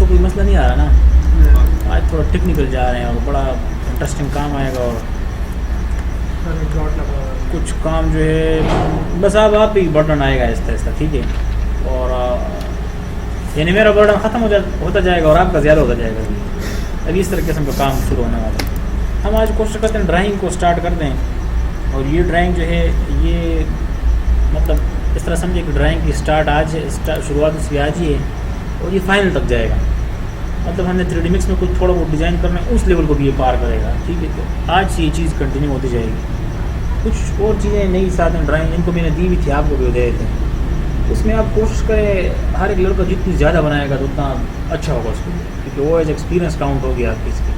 कोई मसला नहीं आ रहा ना। आज थोड़ा टेक्निकल जा रहे हैं और बड़ा इंटरेस्टिंग काम आएगा और कुछ काम जो है बस अब आप ही बर्डन आएगा आहिस्ता आहिस्ता, ठीक है। और यानी मेरा बर्डन ख़त्म होता जाएगा और आपका ज़्यादा होता जाएगा। अभी इस तरह किस्म का काम शुरू होने वाला है। हम आज कोशिश करते हैं ड्राइंग को स्टार्ट कर दें और ये ड्राइंग जो है ये मतलब इस तरह समझिए कि ड्राइंग की स्टार्ट आज शुरुआत इसकी आज ही है और ये फाइनल तक जाएगा। मतलब हमने 3D मिक्स में कुछ थोड़ा बहुत डिज़ाइन करना है, उस लेवल को भी ये पार करेगा, ठीक है। तो आज से ये चीज़ कंटिन्यू होती जाएगी। कुछ और चीज़ें नई साथ में ड्राइंग इनको मैंने दी भी थी, आपको भी दे थे। उसमें आप कोशिश करें हर एक लड़का जितनी ज़्यादा बनाएगा तो उतना अच्छा होगा उसको, क्योंकि वो एज एक्सपीरियंस काउंट होगी आपकी इसकी।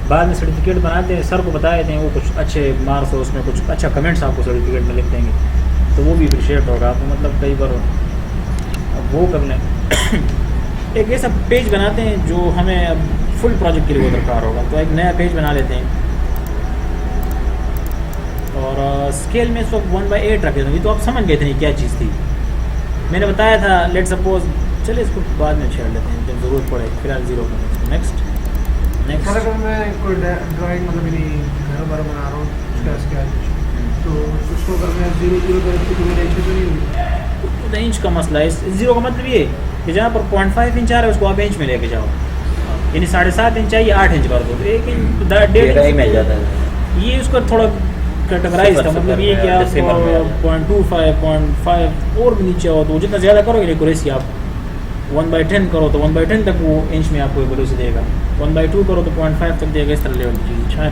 बाद में सर्टिफिकेट बनाते हैं, सर को बताए थे, वो कुछ अच्छे मार्क्स हो उसमें, कुछ अच्छा कमेंट्स आपको सर्टिफिकेट में लिख देंगे, तो वो भी अप्रिशिएट होगा आपको। मतलब कई बार वो कर लें एक ऐसा पेज बनाते हैं जो हमें अब फुल प्रोजेक्ट के लिए वो दरकार होगा, तो एक नया पेज बना लेते हैं और स्केल में इस वक्त 1/8 रख देते हैं। तो आप समझ गए थे क्या चीज़ थी, मैंने बताया था। लेट सपोज चलिए इसको बाद में छेड़ लेते हैं जब ज़रूरत पड़े, फिलहाल 0 पर। नेक्स्ट अगर मैं कोई ड्राइंग मतलब घर बार बना रहा हूँ तो उसको अगर मैं 0 करूँ तो मेरा इंच तो नहीं होगी। इंच का मसला है। 0 का मतलब ये कि जहाँ पर 0.5 इंच आ रहा है उसको आप इंच में लेके जाओ, यानी 7.5 इंच चाहिए 8 इंच कर दो, तो 1 इंच 1.5 में जाता है। ये उसका थोड़ा कैटेगराइज था, मतलब ये कि आप 0.25 0.5 और भी नीचे हो तो जितना ज़्यादा करोगे एक्यूरेसी आप 1/10 करो तो 1/10 तक वो इंच में आपको एक्यूरेसी देगा, 1/2 करो तो 0.5 तक देगा। इस तरह लेवल की चीज़। अच्छा,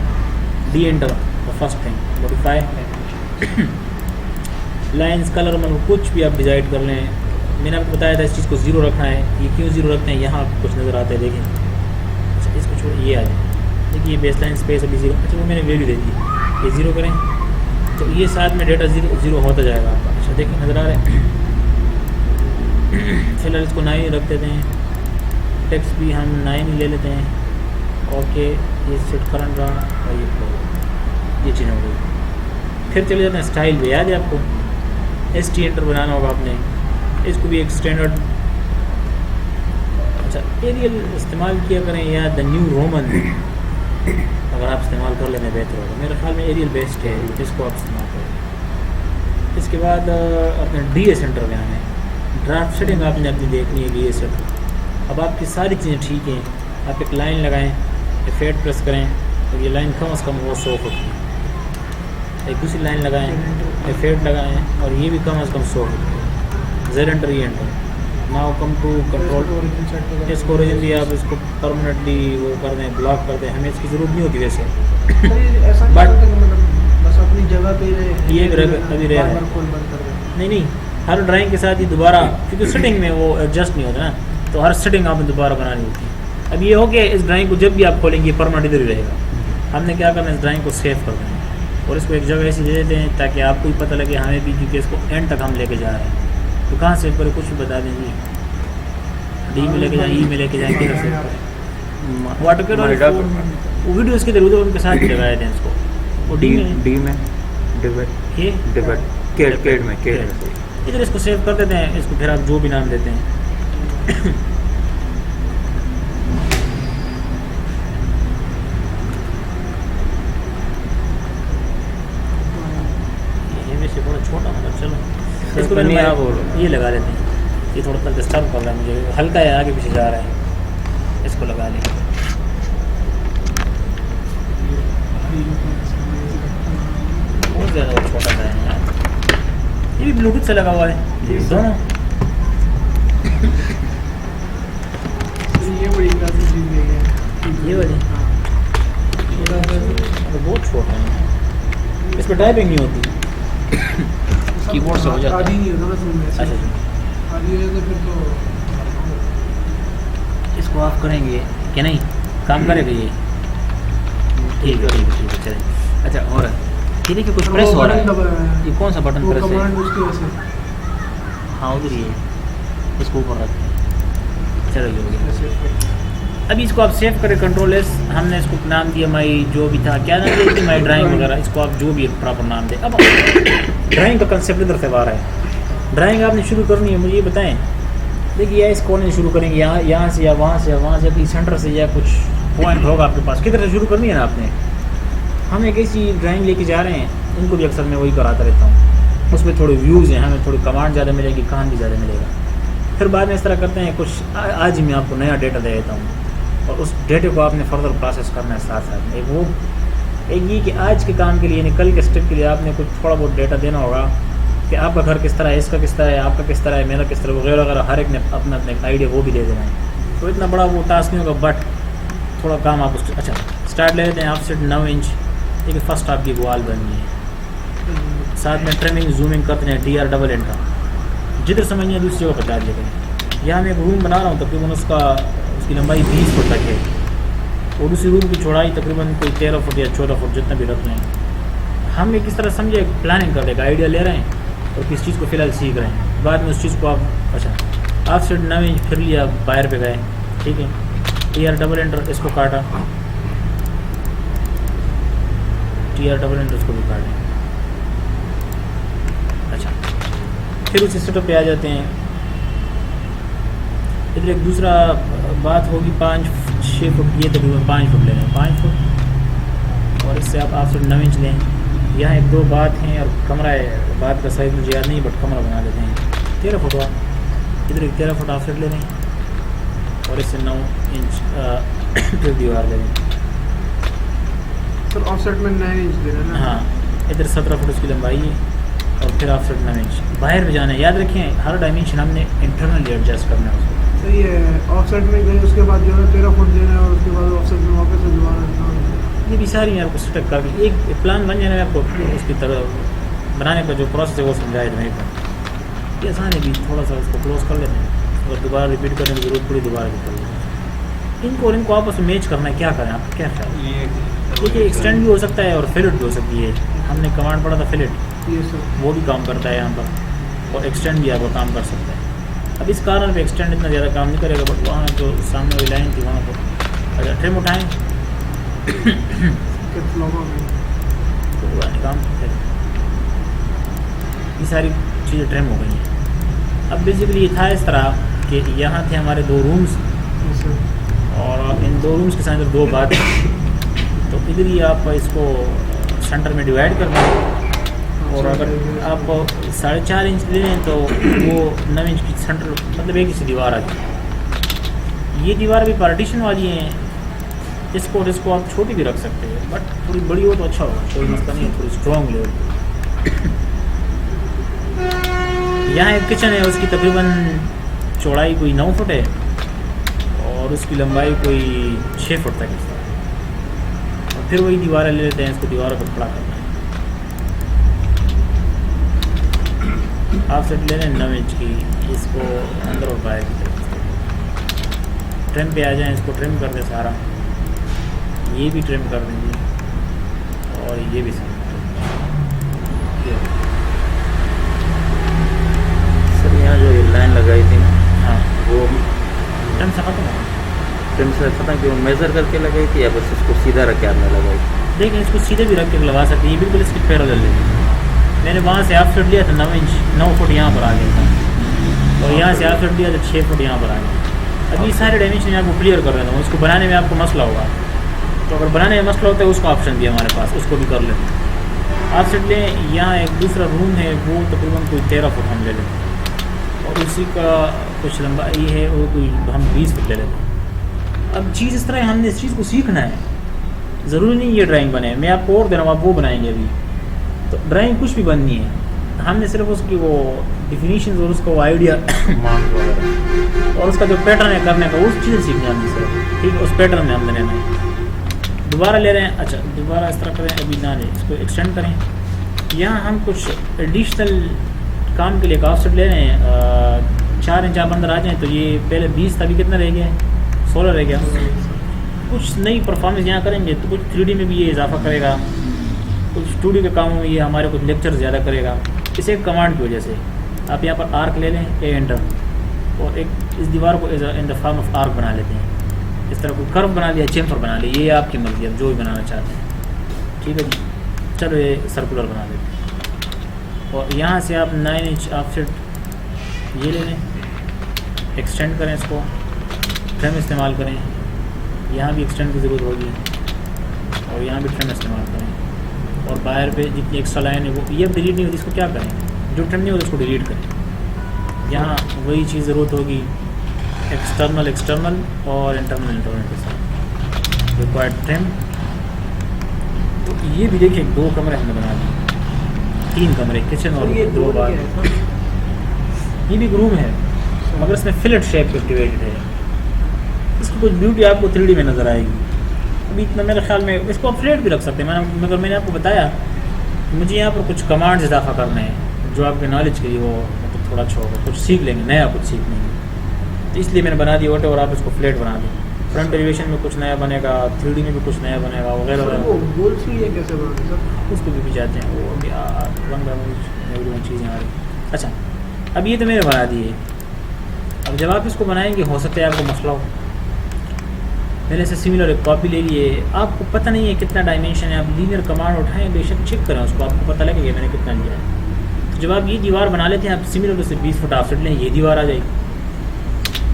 D enter first thing, modify lines colour मतलब कुछ भी आप डिसाइड कर लें। मैंने आपको बताया था इस चीज़ को 0 रखना है। ये क्यों 0 रखते हैं, यहाँ कुछ नज़र आता है, देखें। अच्छा इसको छोड़, ये आ जाए, देखिए ये बेस लाइन स्पेस अभी 0। अच्छा वो मैंने वैल्यू दे दी, ये 0 करें तो ये साथ में डेटा 0 होता जाएगा आपका। अच्छा देखिए नज़र आ रहा है। फिलहाल इसको 9 रख देते हैं, टेक्स्ट भी हम 9 ही ले लेते हैं। ओके ये सेट करंट रहा और ये चीज़ हो गई। फिर चले जाते हैं स्टाइल पे, याद है आपको ST एंटर बनाना होगा आपने, इसको भी एक स्टैंडर्ड। अच्छा एरियल इस्तेमाल किया करें या द न्यू रोमन, अगर आप इस्तेमाल कर लेना बेहतर होगा। मेरे ख्याल में एरियल बेस्ट है, इसको आप इस्तेमाल करें। इसके बाद अपने DA सेंटर में आना है। ड्राफ्ट सेटिंग आपने अपनी देखनी है DA सेंटर। अब आपकी सारी चीज़ें ठीक हैं, आप एक लाइन लगाएं, इफेक्ट प्रेस करें तो ये लाइन कम से कम वो 100 फुट की, एक दूसरी लाइन लगाएं, इफेक्ट लगाएं और ये भी कम से कम 100 फुट की। Z एंटर ये enter. Now come to control, इसको ओरिजिन दिया, आप इसको परमानेंटली वो कर दें, ब्लॉक कर दें। हमें इसकी ज़रूरत नहीं होती वैसे, बट बस अपनी जगह पे ये अभी रह रहा है। नहीं हर ड्राइंग के साथ ही दोबारा, क्योंकि सेटिंग में वो एडजस्ट नहीं होता ना, तो हर सेटिंग आपने दोबारा बनानी होती है। अब ये हो गया, इस ड्राइंग को जब भी आप खोलेंगे परमानेंट इधर ही रहेगा। हमने क्या करना है, इस ड्राइंग को सेव कर देना और इसको एक जगह ऐसी दे देते हैं ताकि आपको ही पता लगे हमें भी, क्योंकि इसको एंड तक हम लेके जा रहे हैं। तो कहाँ सेव करें, कुछ भी बता दीजिए। D में लेके जाएँ, E में लेके जाएँ, किधर सेव करें। वाटर के वो वीडियो इसके जरूर उनके साथ ही लगाए थे इसको। वो डी में केड में इधर इसको सेव कर देते हैं। इसको फिर आप जो भी नाम देते हैं ये वैसे थोड़ा छोटा मतलब, चलो इसको ये लगा देते हैं। ये थोड़ा सा डिस्टर्ब कर रहा है मुझे, हल्का है, आगे पीछे जा रहा है, इसको लगा लेंगे। बहुत ज़्यादा छोटा सा है यार। ये भी ब्लूटूथ से लगा हुआ है दोनों। ये बड़ी ये वाली तो बहुत छोटा है, इस पर टाइपिंग नहीं होती, कीबोर्ड से हो जाता है। अच्छा तो फिर तो इसको ऑफ करेंगे कि नहीं, काम करेगा ये? ठीक है चलें। अच्छा और ये देखिए कुछ प्रेस हो रहा है, ये कौन सा बटन प्रेस है? हाँ उधर ये, इसको ऊपर रखते हैं। चलो ये हो गया। अभी इसको आप सेव करें, Ctrl+S। हमने इसको नाम दिया माई, जो भी था क्या नाम दिया, माई ड्राइंग वगैरह, इसको आप जो भी प्रॉपर नाम दें। अब ड्राइंग का कंसेप्ट इधर से आ रहा है। ड्राइंग आपने शुरू करनी है, मुझे ये बताएं देखिए इस कोने से शुरू करेंगे, यहाँ से या वहाँ से या वहाँ से, कहीं सेंटर से या कुछ पॉइंट होगा आपके पास, किधर से शुरू करनी है ना आपने। हम एक ऐसी ड्राइंग लेके जा रहे हैं, उनको भी अक्सर मैं वही कराता रहता हूँ। उसमें थोड़े व्यूज़ हैं, हमें थोड़ी कमांड ज़्यादा मिलेगी, काम भी ज़्यादा मिलेगा। फिर बाद में इस तरह करते हैं कुछ आज ही मैं आपको नया डेटा दे देता हूँ और उस डेटे को आपने फर्दर प्रोसेस करना है साथ साथ में। एक ये कि आज के काम के लिए यानी कल के स्टेप के लिए आपने कुछ थोड़ा बहुत डेटा देना होगा कि आपका घर किस तरह है, इसका किस तरह है, आपका किस तरह है, मेरा किस तरह वगैरह वगैरह, हर एक ने अपना अपना आइडिया वो भी दे देना है। तो इतना बड़ा वो टास्क नहीं होगा, बट थोड़ा काम आप उसको अच्छा स्टार्ट ले लेते हैं। ऑफसेट 9 इंच, देखिए फर्स्ट आपकी वॉल बननी है, साथ में ट्रिमिंग जूमिंग करते हैं DR डबल एंड का, जिधर समझनी है दूसरी जगह बता दिया। यहाँ मैं एक रूम बना रहा हूँ, तकरीबन उसकी लंबाई 20 फुट तक है और उसी रूम की चौड़ाई तकरीबन कोई 13 फुट या 14 फुट जितना भी रख रहे हैं। हम एक किस तरह समझे प्लानिंग कर देगा, आइडिया ले रहे हैं और किस चीज़ को फ़िलहाल सीख रहे हैं, बाद में उस चीज़ को आप अच्छा ऑफसेट 9 इंच फिर लिया, बाहर पे गए, ठीक है, DR डबल एंटर इसको काटा, DR डबल एंटर इसको भी काटें। अच्छा फिर उस सेटअप पे आ जाते हैं। इधर एक दूसरा बात होगी, 5-6 फुट, ये तकरीबन 5 फुट ले लें, 5 फुट, और इससे आप ऑफसेट 9 इंच लें। यहाँ एक दो बात हैं और कमरा है, बात का साइज मुझे याद नहीं, बट कमरा बना लेते हैं 13 फुट हुआ। इधर एक 13 फुट ऑफसेट ले लें और इससे 9 इंच फिर दीवार ले लें। सर ऑफसेट में 9 इंच दे रहे हैं ना? हाँ, इधर 17 फुट उसकी लंबाई है और फिर ऑफसेट 9 इंच बाहर में जाना है। याद रखें हर डायमेंशन हमने इंटरनली एडजस्ट करना है उसको। सही है, ऑफसेट में गए उसके बाद जो है 13 फुट देना है और उसके बाद ऑफसेट में वापस से दोबारा। ये भी सारी मैं आपको सेटअप करके एक प्लान बन जाना है, आपको उसकी तरह बनाने का जो प्रोसेस है वो समझाया जाए पर ये आसान है भी, थोड़ा सा उसको क्लोज कर लेते हैं और दोबारा रिपीट करने की जरूरत पड़ी दोबारा भी कर लेते हैं। इनको और इनको आपस में मैच करना है, क्या करें आपका क्या ख्याल है? देखिए एक्सटेंड भी हो सकता है और फिलेट भी हो सकती है। हमने कमांड पढ़ा था फिलेट, ये सर वो भी काम करता है यहाँ पर, और एक्सटेंड भी आपका काम कर सकता है। अब इस कारण पे एक्सटेंड इतना ज़्यादा काम नहीं करेगा, बट वहाँ जो सामने वाली लाइन थी वहाँ पर अच्छा ट्रिम उठाएँ तो काम है। ये सारी चीज़ें ट्रिम हो गई हैं। अब बेसिकली ये था इस तरह कि यहाँ थे हमारे 2 रूम्स और इन 2 रूम्स के साथ 2 बातें, तो इधर ही आप इसको सेंटर में डिवाइड कर दें और अगर आप 4.5 इंच ले लें तो वो 9 इंच की सेंटर मतलब एक ही सी दीवार आती है। ये दीवार भी पार्टीशन वाली है, इसको और इसको आप छोटी भी रख सकते हैं, बट थोड़ी बड़ी हो तो अच्छा होगा, कोई मसला नहीं है, थोड़ी स्ट्रॉन्ग लेवल। यहाँ एक किचन है, उसकी तकरीबन चौड़ाई कोई 9 फुट है और उसकी लंबाई कोई 6 फुट तक है। और फिर वही दीवारें ले लेते हैं, इसको दीवारों पर खड़ा करना है। आप सेट ले लें 9 इंच की, इसको अंदर और बाहर की तरफ ट्रिम पे आ जाएं, इसको ट्रिम कर दें सारा, ये भी ट्रिम कर देंगे और ये भी सही। सर यहाँ जो ये लाइन लगाई थी ना, हाँ वो ट्रिम से ख़त्म हो। ट्रिम से खत्म क्यों मेज़र करके लगाई थी या बस इसको सीधा रख के आपने लगाई? देखिए इसको सीधे भी रख के लगा सकते हैं, ये बिल्कुल इसकी पैरेलल है। मैंने वहाँ से ऑफसेट लिया था 9 इंच, 9 फुट यहाँ पर आ गया था और यहाँ से ऑफसेट लिया था 6 फुट यहाँ पर आ गया। अब ये सारे डायमेंशन आपको क्लियर कर रहा था, उसको बनाने में आपको मसला होगा, तो अगर बनाने में मसला होता है उसका ऑप्शन भी हमारे पास, उसको भी कर लेते हैं। ऑफसेट लें, यहाँ एक दूसरा रूम है वो तकरीबन कोई 13 फुट हम ले लेते हैं और उसी का कुछ लंबाई है वो कोई हम 20 फुट ले लेते हैं। अब चीज़ इस तरह हमने इस चीज़ को सीखना है, ज़रूरी नहीं ये ड्राइंग बने, मैं आपको और दे रहा हूँ, आप वो बनाएंगे अभी। तो ड्राइंग कुछ भी बननी है, हमने सिर्फ उसकी वो डिफिनीशन और उसका वो आइडिया और उसका जो पैटर्न है करने का, उस चीज़ सीखनी है हमने सिर्फ, ठीक है, उस पैटर्न में हमने लेना है। दोबारा ले रहे हैं, अच्छा दोबारा इस तरह करें, अभी ना लें, इसको एक्सटेंड करें। यहाँ हम कुछ एडिशनल काम के लिए ऑफसेट ले रहे हैं, 4 इंच आप अंदर आ जाएँ तो ये पहले 20 था, अभी कितना रह गया, 16 रह गया। कुछ नई परफॉर्मेंस यहाँ करेंगे तो कुछ 3D में भी ये इजाफा करेगा, कुछ स्टूडियो के कामों में ये हमारे कुछ लेक्चर ज़्यादा करेगा। इसे एक कमांड की वजह से आप यहाँ पर आर्क ले लें, ए एंटर, और एक इस दीवार को in the form of arc बना लेते हैं। इस तरह कोई कर्व बना लिया, चेम्फर बना लिया, ये आपकी मर्जी है, जो भी बनाना चाहते हैं, ठीक है जी। चलो ये सर्कुलर बना लेते हैं और यहाँ से आप 9 इंच ऑफसेट ये ले लें, एक्सटेंड करें इसको, ट्रिम इस्तेमाल करें, यहाँ भी एक्सटेंड की ज़रूरत होगी और यहाँ भी ट्रिम इस्तेमाल करें। और बाहर पे जितनी एक्स्ट्रा लाइन है वो ये अब डिलीट नहीं होती, इसको क्या करें, जो ट्रिम नहीं होती उसको डिलीट करें। यहाँ वही चीज़ ज़रूरत होगी एक्सटर्नल और इंटरनल के साथ रिक्वायर्ड ट्रिम। तो ये भी देखिए 2 कमरे हमने बना दिए, 3 कमरे, किचन और 2 बार। ये भी रूम है मगर इसमें फिलेट शेप पे डिवाइडेड है। इसकी कुछ ब्यूटी आपको 3D में नज़र आएगी। अभी इतना मेरे ख्याल में इसको आप फ्लेट भी रख सकते हैं। मगर मैंने आपको बताया मुझे यहाँ पर कुछ कमांड्स इजाफा करने हैं जो आपके नॉलेज के लिए वो मतलब थोड़ा अच्छा होगा, कुछ सीख लेंगे, नया कुछ सीख लेंगे। तो इसलिए मैंने बना दिया और आप इसको फ्लेट बना दें। फ्रंट एलिवेशन में कुछ नया बनेगा, 3D में भी कुछ नया बनेगा वगैरह वगैरह। उसको भी जाते हैं वो अभी चीज़ें आ रही। अच्छा अब ये तो मैंने बना दिए। अब जब आप इसको बनाएंगे हो सकता है आपको मसला हो। मैंने इसे सिमिलर एक कॉपी ले लिए, आपको पता नहीं है कितना डायमेंशन है, आप लीनियर कमांड उठाएं, बेशक चेक करें उसको, आपको पता लगेगा मैंने कितना लिया है। तो जब आप ये दीवार बना लेते हैं आप सिमिलर से 20 फुट ऑफसेट लें, ये दीवार आ जाएगी।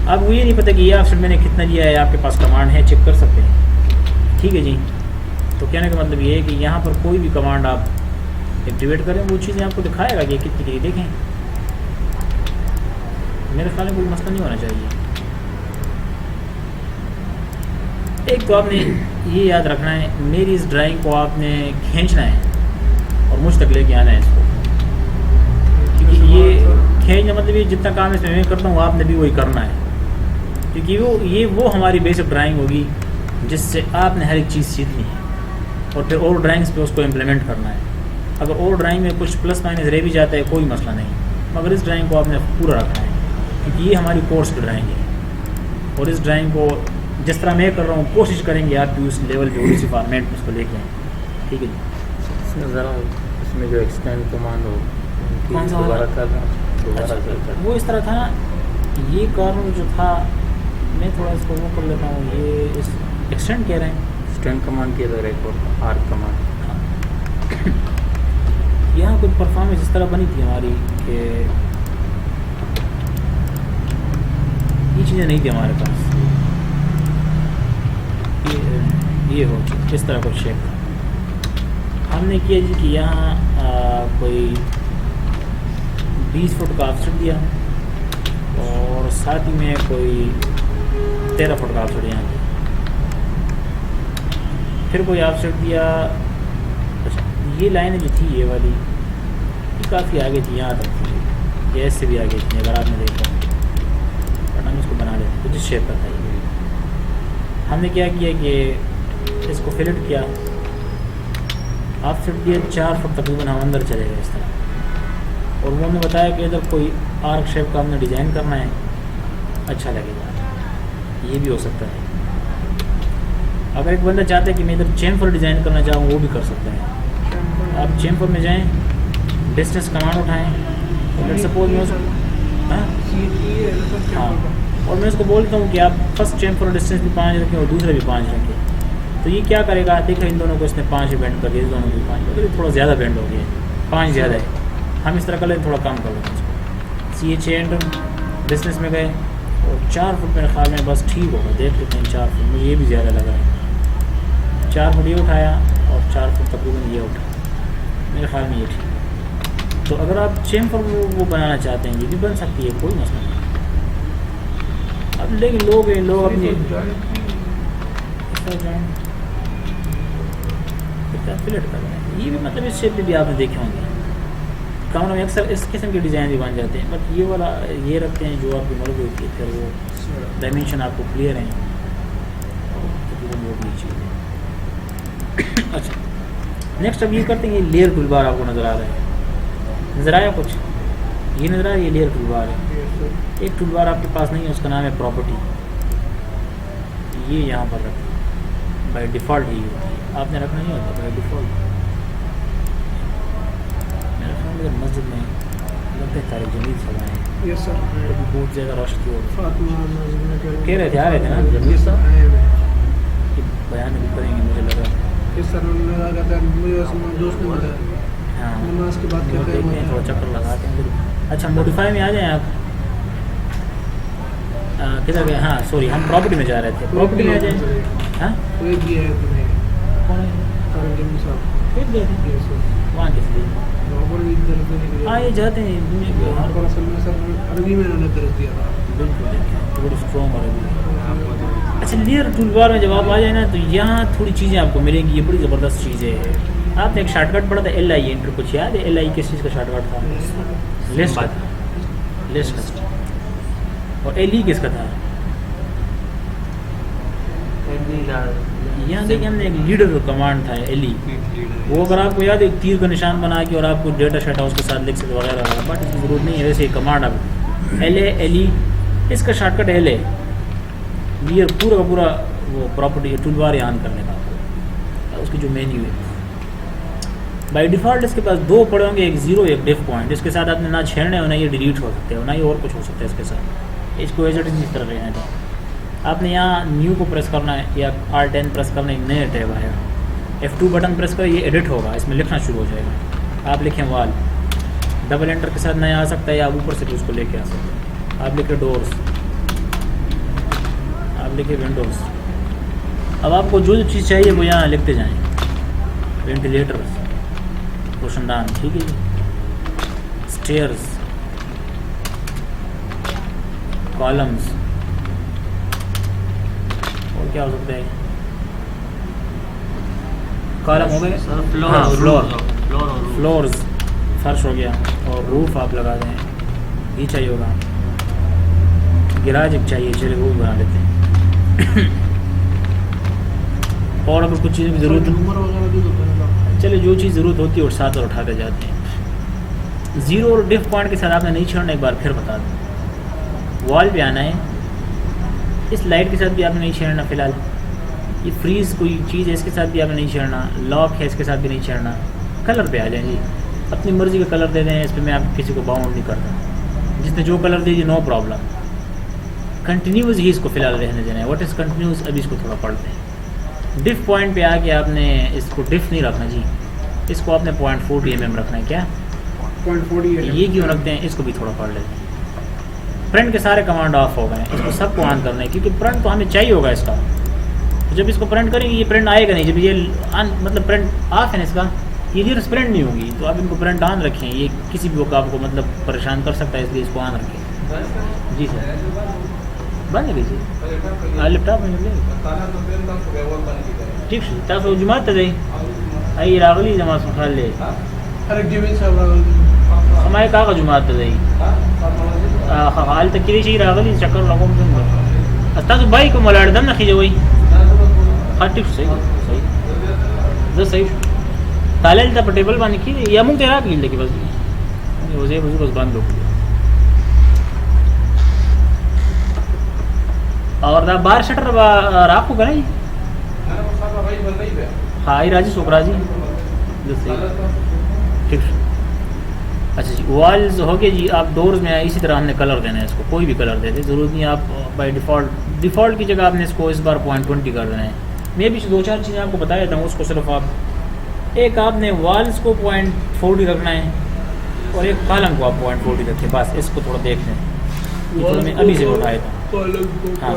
आपको ये नहीं पता कि ये ऑफसेट मैंने कितना लिया है, आपके पास कमांड है, चेक कर सकते हैं। ठीक है जी। तो कहने का मतलब ये है कि यहाँ पर कोई भी कमांड आप एक्टिवेट करें वो चीज़ें आपको दिखाएगा कि कितनी की। देखें मेरे ख्याल में कोई मसला नहीं होना चाहिए। एक तो आपने ये याद रखना है, मेरी इस ड्राइंग को आपने खींचना है और मुझ तक लेके आना है इसको, क्योंकि ये खींचना मतलब ये जितना काम इसमें मैं करता हूँ आपने भी वही करना है, क्योंकि वो हमारी बेसिक ड्राइंग होगी जिससे आपने हर एक चीज़ सीखनी है और फिर और ड्राइंग्स पे उसको इम्प्लीमेंट करना है। अगर और ड्राइंग में कुछ प्लस माइनस रह भी जाता है कोई मसला नहीं, मगर इस ड्राइंग को आपने पूरा रखना है क्योंकि ये हमारी कोर्स की ड्राइंग है। और इस ड्राइंग को जिस तरह मैं कर रहा हूँ कोशिश करेंगे आप भी उस लेवल पे उसी फॉर्मेट में उसको लेके आएँ। ठीक है जी। इसमें ज़रा इसमें जो एक्सटेंड कमांड हो कौन सा दोबारा कर वो इस तरह था ना, ये कॉर्नर जो था मैं थोड़ा इसको वो कर लेता हूँ, ये इस एक्सटेंड कह रहे हैं, एक्सटेंड कमांड के इधर एक और आर्क कमांड। यहाँ कुछ परफॉर्मेंस इस तरह बनी थी हमारी कि ये चीज़ें नहीं थी हमारे पास, ये हो इस तरह कुछ शेप हमने किया जी कि यहाँ कोई 20 फुट का ऑफसेट दिया और साथ ही में कोई 13 फुट का ऑफसेट यहाँ दिया, फिर कोई ऑफसेट दिया। अच्छा ये लाइनें जो थी ये वाली ये काफ़ी आगे थी, यहाँ तक थी, ये ऐसे भी आगे थी अगर आपने देखा, बट हम इसको बना लेते कुछ इस शेप का था। ये हमने क्या किया कि इसको फिलेट किया, ऑफसेट दिया 4 फुट तकरीबन हम अंदर चले गए इस तरह। और उन्होंने बताया कि इधर कोई आर्क शेप का हमने डिज़ाइन करना है, अच्छा लगेगा, ये भी हो सकता है। अगर एक बंदा चाहता है कि मैं इधर चेम्फर डिज़ाइन करना चाहूँ वो भी कर सकते हैं। आप चेम्फर में जाएं, डिस्टेंस कमांड उठाएं और लेट्स सपोज मैं उसको हाँ और मैं उसको बोलता हूँ कि आप फर्स्ट चेम्फर डिस्टेंस भी 5 रखें और दूसरा भी 5 रखें। तो ये क्या करेगा, देखो इन दोनों को इसने 5 बेंड कर दिया, इस दोनों को 5, तो ये थोड़ा ज़्यादा बेंड हो गया, 5 ज़्यादा है। हम इस तरह कर लेते थोड़ा कम कर लेते हैं इसको। CH एंड डिस्टेंस में गए और 4 फुट मेरे ख्याल में बस ठीक होगा, देख लेते हैं 4 फुट, मुझे ये भी ज़्यादा लगा है। 4 फुट ये उठाया और 4 फुट तकरीबन ये उठाया, मेरे ख्याल में ये ठीक है। तो अगर आप चेम्फर वो बनाना चाहते हैं ये भी बन सकती है, कोई मसला नहीं। अब लेकिन लोग अपने फिलेट कर रहे हैं, ये भी मतलब इस शेप में भी आपने देखे होंगे कमरों में अक्सर इस किस्म के डिज़ाइन भी बन जाते हैं, बट ये वाला ये रखते हैं जो आपकी मर्जी होती है, फिर वो डायमेंशन आपको क्लियर हैं वो भी चीज़ है। अच्छा नेक्स्ट अब ये करते हैं, ये लेयर टूल बार आपको नज़र आ रहा है, नज़र आया कुछ, ये नज़र आया, ये लेयर टूल बार है। एक टूल बार आपके पास नहीं है, उसका नाम है प्रॉपर्टी, ये यहाँ पर रखें, बाय डिफ़ॉल्ट ही होती है, आपने रखना नहीं होता बाय डिफ़ॉल्ट। मेरे ख्याल में मस्जिद में लगता है तारीख जमील सलाएँ बहुत ज़्यादा रश थी, कह रहे थे आ रहे थे ना जमील बयान भी करेंगे मुझे लगा हाँ नमाज के बाद देखते हैं थोड़ा चक्कर लगाते हैं। अच्छा मॉडिफाई में आ जाएं आप, किधर गए? हाँ सॉरी, हम प्रॉपर्टी में जा रहे थे। प्रॉपर्टी में जाए। हाँ तो एक भी है तुम्हें कौन है? कारण के साहब फिर गए थे ये सो वहाँ किस लिए? नॉर्मल भी दर्द नहीं किया हाँ ये जाते हैं दुनिया के यहाँ हर पर असल में सर अरबी में इन्होंने दर्द दिया था बिल्कुल थोड़ी स्ट्रॉन्ग और अभी। अच्छा लेयर टूलबार में जब आप आ जाए ना तो यहाँ थोड़ी चीज़ें आपको मिलेंगी, ये बड़ी ज़बरदस्त चीज़ें है। आपने एक शॉर्टकट पढ़ा था LI एंटर, कुछ याद है LI किस चीज़ का शॉर्टकट था? लिस्ट का था, लिस्ट। और LE किसका था? यहाँ देखिए हमने एक लीडर का कमांड था LE, वो अगर आपको याद है एक तीर का निशान बना के और आपको डेटा शेटा उसके साथ लिख सकते वगैरह वगैरह, बट इसकी ज़रूरत नहीं है। वैसे कमांड अब LA LE, इसका शॉर्टकट LA, ये पूरा का पूरा वो प्रॉपर्टी टूलबार यान करने का उसकी जो मेन्यू है। बाय डिफ़ॉल्ट इसके पास दो पड़े होंगे, एक जीरो एक डिफ पॉइंट। इसके साथ आपने ना छेड़ने हो ना ये डिलीट हो सकते हो ना ये और कुछ हो सकता है इसके साथ। इसको एज इट इज इस तरह रहने दो। आपने यहाँ न्यू को प्रेस करना है या R10 प्रेस करना है, नया टैब आएगा। F2 बटन प्रेस करें, ये एडिट होगा, इसमें लिखना शुरू हो जाएगा। आप लिखें वाल, डबल एंटर के साथ नया आ सकता है या आप ऊपर से भी उसको लेके आ सकते हैं। आप लिखे डोर्स, आप लिखे विंडोज़। अब आपको जो जो चीज़ चाहिए वो यहाँ लिखते जाएँ। वेंटिलेटर्स, रोशनदान, ठीक है जी, स्टेयर्स, कॉलम्स, और क्या हो सकता है? कॉलम हो गए, हाँ फ्लोर्स, फर्श हो गया, और रूफ आप लगा दें। ये चाहिए होगा, गिराज एक चाहिए, चलिए वो बना लेते हैं। और अगर कुछ चीज़ों की ज़रूरत नंबर वगैरह भी होता है चलिए जो चीज़ ज़रूरत होती है और साथ और उठाते जाते हैं। ज़ीरो और डिफ पॉइंट के साथ आपने नहीं छेड़ना, एक बार फिर बता दूँ। वॉल पे आना है, इस लाइट के साथ भी आपने नहीं छेड़ना फ़िलहाल। ये फ्रीज़ कोई चीज़ है, इसके साथ भी आपने नहीं छेड़ना। लॉक है, इसके साथ भी नहीं छेड़ना। कलर पे आ जाए जी, अपनी मर्ज़ी का कलर दे दें, इस पर मैं आप किसी को बाउंड नहीं करता। जिसने जो कलर दीजिए नो प्रॉब्लम। कंटिन्यूस ही इसको फ़िलहाल रहने देना है। व्हाट इज़ कंटिन्यूस, अभी इसको थोड़ा पढ़ते हैं। डिफ पॉइंट पे आके आपने इसको डिफ नहीं रखना जी, इसको आपने 0.40 mm रखना है। क्या 0.48 ये क्यों रखते हैं, इसको भी थोड़ा पढ़ लेते हैं। प्रिंट के सारे कमांड ऑफ हो गए हैं, इसको सबको ऑन करना है क्योंकि प्रिंट तो हमें चाहिए होगा इसका। तो जब इसको प्रिंट करेंगे ये प्रिंट आएगा नहीं, जब ये मतलब प्रिंट ऑफ है ना इसका, ये लीडर्स प्रिंट नहीं होगी। तो आप इनको प्रिंट ऑन रखें, ये किसी भी वक्त आपको मतलब परेशान कर सकता है, इसलिए इसको ऑन रखें। जी सर बंद कीजिए, लैपटॉप में ठीक है। ताकि जुमात तक आई रागली जमा सुखा ले अरे गिवन साहब हमारे का जुमात तक हाल तक के लिए रागली चक्कर लगो तुम अस्ता तो भाई को मलाड़ दम ना खींचे वही। हाँ ठीक सही सही बस सही ताले था टेबल बांध की या मुंह तेरा की लेके बस वजह बस बंद हो। और दा बाहर शटर राखो का नहीं हाँ ही राजी सोकरा जी ठीक। अच्छा जी वॉल्स हो गए जी। आप डोर्स में इसी तरह हमने कलर देना है, इसको कोई भी कलर दे दे, ज़रूरत नहीं आप बाय डिफ़ॉल्ट की जगह आपने इसको इस बार 0.20 कर देना है। मैं भी 2-4 चीज़ें आपको बता देता हूँ, उसको सिर्फ आप एक आपने वॉल्स को 0.40 रखना है और एक कॉलम को आप 0.40 रखें, बस इसको थोड़ा देख लें। ये थोड़ा मैं अभी से उठाया था। हाँ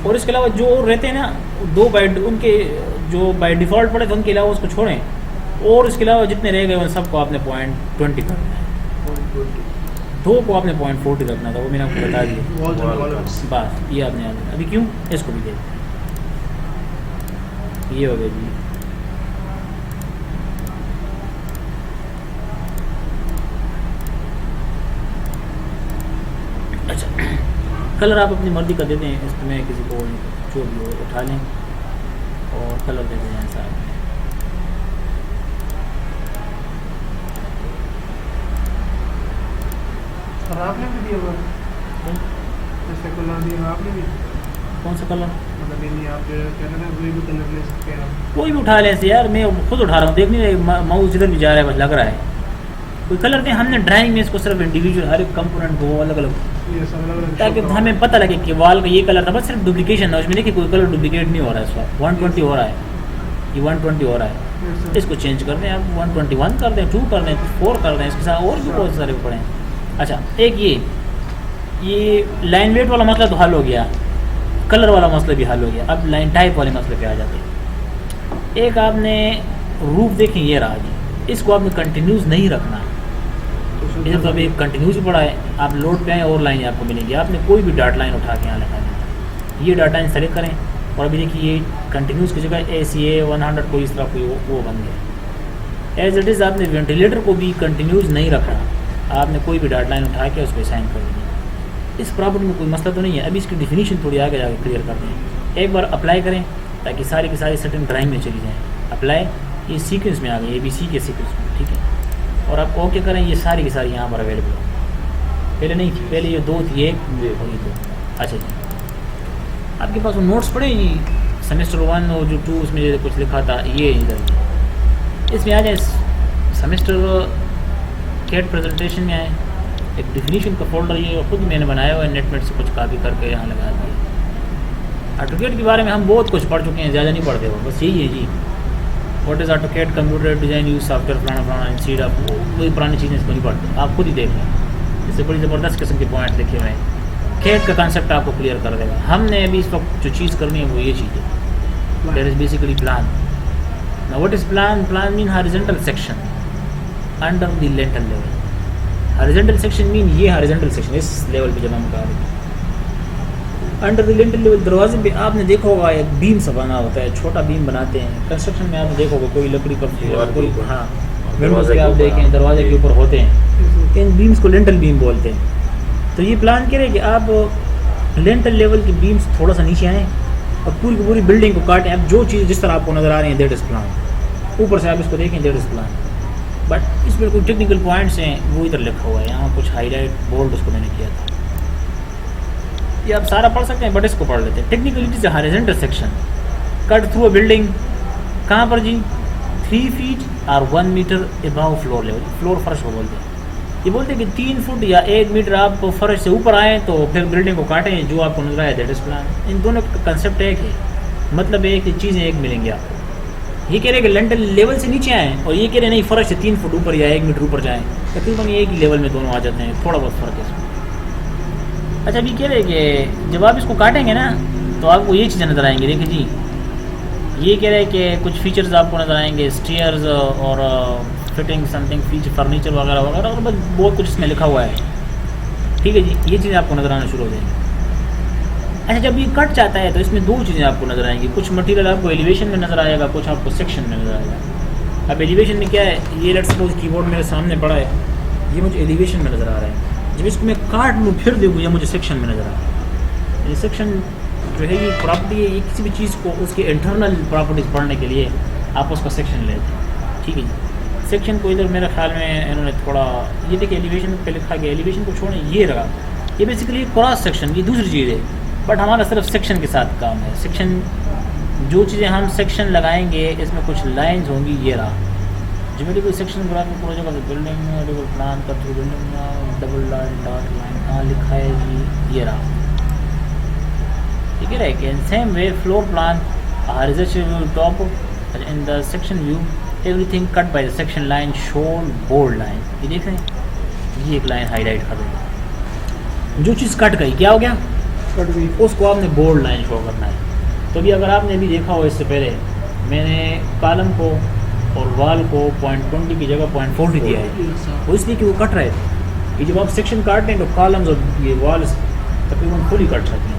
और इसके अलावा जो रहते हैं ना दो बाय उनके जो बाय डिफ़ॉल्ट पड़े थे उनके अलावा उसको छोड़ें और इसके अलावा जितने रह गए उन सबको आपने 0.20 करना है। दो को आपने 0.40 रखना था, वो मैंने आपको बता दिया। बस ये आपने याद अभी क्यों इसको भी देखते हैं। ये हो गया जी। अच्छा कलर आप अपनी मर्जी का दे दें, इसमें किसी को जो भी हो उठा लें और कलर दे दें ऐसा। और आपने भी दिया हुआ जैसे कलर दिया आपने भी कौन सा कलर मतलब नहीं आप जो कह रहे हैं कोई भी कलर ले सकते हैं आप कोई भी उठा लें ऐसे यार, मैं खुद उठा रहा हूँ देख नहीं रहे माउस जिधर भी जा रहा है बस लग रहा है कोई कलर दें। हमने ड्राइंग में इसको सिर्फ इंडिविजुअल हर एक कंपोनेंट को अलग अलग ये सब अलग ताकि हमें पता लगे कि वॉल का ये कलर था, बस सिर्फ डुप्लीकेशन है उसमें। देखिए कोई कलर डुप्लीकेट नहीं हो रहा है, इस वक्त 120 हो रहा है, ये 120 हो रहा है। इसको चेंज कर दें आप 121 कर दें, 2 कर दें, 4 कर दें, इसके साथ और भी बहुत सारे पड़े हैं। अच्छा एक ये ये लाइन वेट वाला मसला तो हल हो गया, कलर वाला मसला भी हल हो गया। अब लाइन टाइप वाले मसले पे आ जाते हैं। एक आपने रूफ देखें, ये रहा जी, इसको आपने कंटिन्यूस नहीं रखना। इधर तो अभी कंटिन्यूस ही पड़ा है, आप लोड पे आए और लाइन आपको मिलेंगी। आपने कोई भी डाट लाइन उठा के यहाँ लगा देना, ये डाटा लाइन सेलेक्ट करें और अभी देखिए ये कंटिन्यूस की जगह ACA 100 कोई इस तरह कोई वो बन गया। एज इट इज़ आपने वेंटिलेटर को भी कंटिन्यूस नहीं रखना, आपने कोई भी डाट लाइन उठा के उसको साइन कर देना। इस प्रॉपर्टी में कोई मसला तो नहीं है। अभी इसकी डिफिनीशन थोड़ी आगे जाके क्लियर कर दें। एक बार अप्लाई करें ताकि सारी की सारी सेटिंग ड्राइंग में चली जाएँ। अप्लाई, ये सीक्वेंस में आ गई, ABC के सीक्वेंस में, ठीक है। और आप ओके करें, ये सारी की सारी यहाँ पर अवेलेबल हो। पहले नहीं थी, पहले ये 2 थी, 1 और ये 2। अच्छा जी, आपके पास वो नोट्स पड़े जी, सेमेस्टर 1 और जो 2 उसमें जो कुछ लिखा था, ये इधर इसमें आ जाए। सेमेस्टर कैट प्रेजेंटेशन में आए, एक डिफिनीशन का फोल्डर ये खुद मैंने बनाया हुआ है, नेटमेट से कुछ कॉपी करके यहाँ लगा दिया। ऑटोकेड के बारे में हम बहुत कुछ पढ़ चुके हैं, ज़्यादा नहीं पढ़ते हो, बस यही है जी। What is AutoCAD, computer design, use software, फलाना इंसीड, आप वही पुरानी चीज़ें इसको नहीं पढ़ते, आप खुद ही देख लें। इससे बड़ी ज़बरदस्त किस्म के पॉइंट लिखे हुए हैं। कैट का कंसेप्ट आपको क्लियर कर देगा। हमने अभी इस वक्त जो चीज़ करनी है वो ये चीज़ है, that is basically plan. Now what is plan? Plan mean horizontal section under the lintel level. Horizontal section mean ये हॉरिजॉन्टल सेक्शन इस लेवल पे जब हम बता रहे हैं। अंडर द लिंटल लेवल, दरवाजे पे आपने देखा होगा एक बीम सा बना होता है, छोटा बीम बनाते हैं कंस्ट्रक्शन में। आपने देखा होगा कोई लकड़ी का कोई, हाँ, विंडोज के आप देखें दरवाजे के ऊपर होते हैं, इन बीम्स को लिंटल बीम बोलते हैं। तो ये प्लान करें कि आप लिंटल लेवल की बीम्स थोड़ा सा नीचे आएँ और पूरी की पूरी बिल्डिंग को काटें। अब जो चीज़ जिस तरह आपको नज़र आ रही है, दैट इज़ प्लान। ऊपर से आप इसको देखें, दैट इज़ प्लान। बट इसमें कुछ टेक्निकल पॉइंट्स हैं, वो इधर लिखा हुआ है, यहाँ कुछ हाईलाइट बोल्ड उसको मैंने किया था। ये आप सारा पढ़ सकते हैं, बट इसको पढ़ लेते हैं। टेक्निकलिटीज है horizontal section cut through a building, कहाँ पर जी? 3 फीट और 1 metre above floor level. Floor फर्श को बोलते हैं। ये बोलते हैं कि 3 फुट या 1 मीटर आप फर्श से ऊपर आएँ तो फिर बिल्डिंग को काटें, जो आपको नजर आए दैट इज प्लान। इन दोनों का कंसेप्ट एक है, मतलब एक ही चीज़ें एक मिलेंगी आपको। ये कह रहे हैं कि लिंटल लेवल से नीचे आएँ और ये कह रहे हैं नहीं फर्श से 3 फुट ऊपर या 1 मीटर ऊपर जाएँ, तकरीबन एक ही लेवल में दोनों आ जाते हैं, थोड़ा बहुत फ़र्क है इसमें। अच्छा, अभी कह रहे हैं कि जब आप इसको काटेंगे ना तो आपको ये चीज़ें नज़र आएंगी। देखिए जी, ये कह रहे हैं कि कुछ फीचर्स आपको नज़र आएंगे, स्टेयर्स और फिटिंग समथिंग फीचर, फर्नीचर वगैरह वगैरह, और बस बहुत कुछ इसमें लिखा हुआ है। ठीक है जी, ये चीज़ें आपको नज़र आना शुरू हो जाएंगी। अच्छा, जब ये कट जाता है तो इसमें 2 चीज़ें आपको नज़र आएंगी। कुछ मटेरियल आपको एलिवेशन में नज़र आएगा, कुछ आपको सेक्शन में नज़र आएगा। अब एलिवेशन में क्या है, ये लेट्स सपोज कीबोर्ड मेरे सामने पड़ा है, ये मुझे एलिवेशन में नज़र आ रहा है। जब इसको मैं काट लूँ फिर देखूँ, ये मुझे सेक्शन में नज़र आ रहा है। ये सेक्शन जो है ये प्रॉपर्टी है, ये किसी भी चीज़ को उसके इंटरनल प्रॉपर्टीज़ पढ़ने के लिए आप उसका सेक्शन लेते हैं। ठीक है जी, सेक्शन को इधर मेरे ख्याल में इन्होंने थोड़ा, ये देखिए एलिवेशन पे लिखा गया, एलिवेशन को छोड़ें, ये रहा, ये बेसिकली क्रॉस सेक्शन, ये दूसरी चीज़ है। बट हमारा सिर्फ सेक्शन के साथ काम है। सेक्शन, जो चीज़ें हम सेक्शन लगाएंगे इसमें कुछ लाइन्स होंगी, ये रहा geometrical section graphic project of building, plan कर through building, double line dot line कहाँ लिखा है जी, ये रहा। ठीक है, कि in same way floor plan horizontal top in the section view everything cut by the section line shown bold line. ये देख रहे हैं, ये एक लाइन हाईलाइट कर रही है। जो चीज़ कट गई क्या हो गया, कट गई, उसको आपने बोल्ड लाइन शो करना है। तो अभी अगर आपने अभी देखा हो, इससे पहले मैंने कॉलम को और वाल को 0.20 की जगह 0.40 दिया है, वो इसलिए कि वो कट रहे थे। ये जब आप सेक्शन काटते हैं तो कॉलम्स और ये वाल्स तकरीबन फुली कट सकते हैं,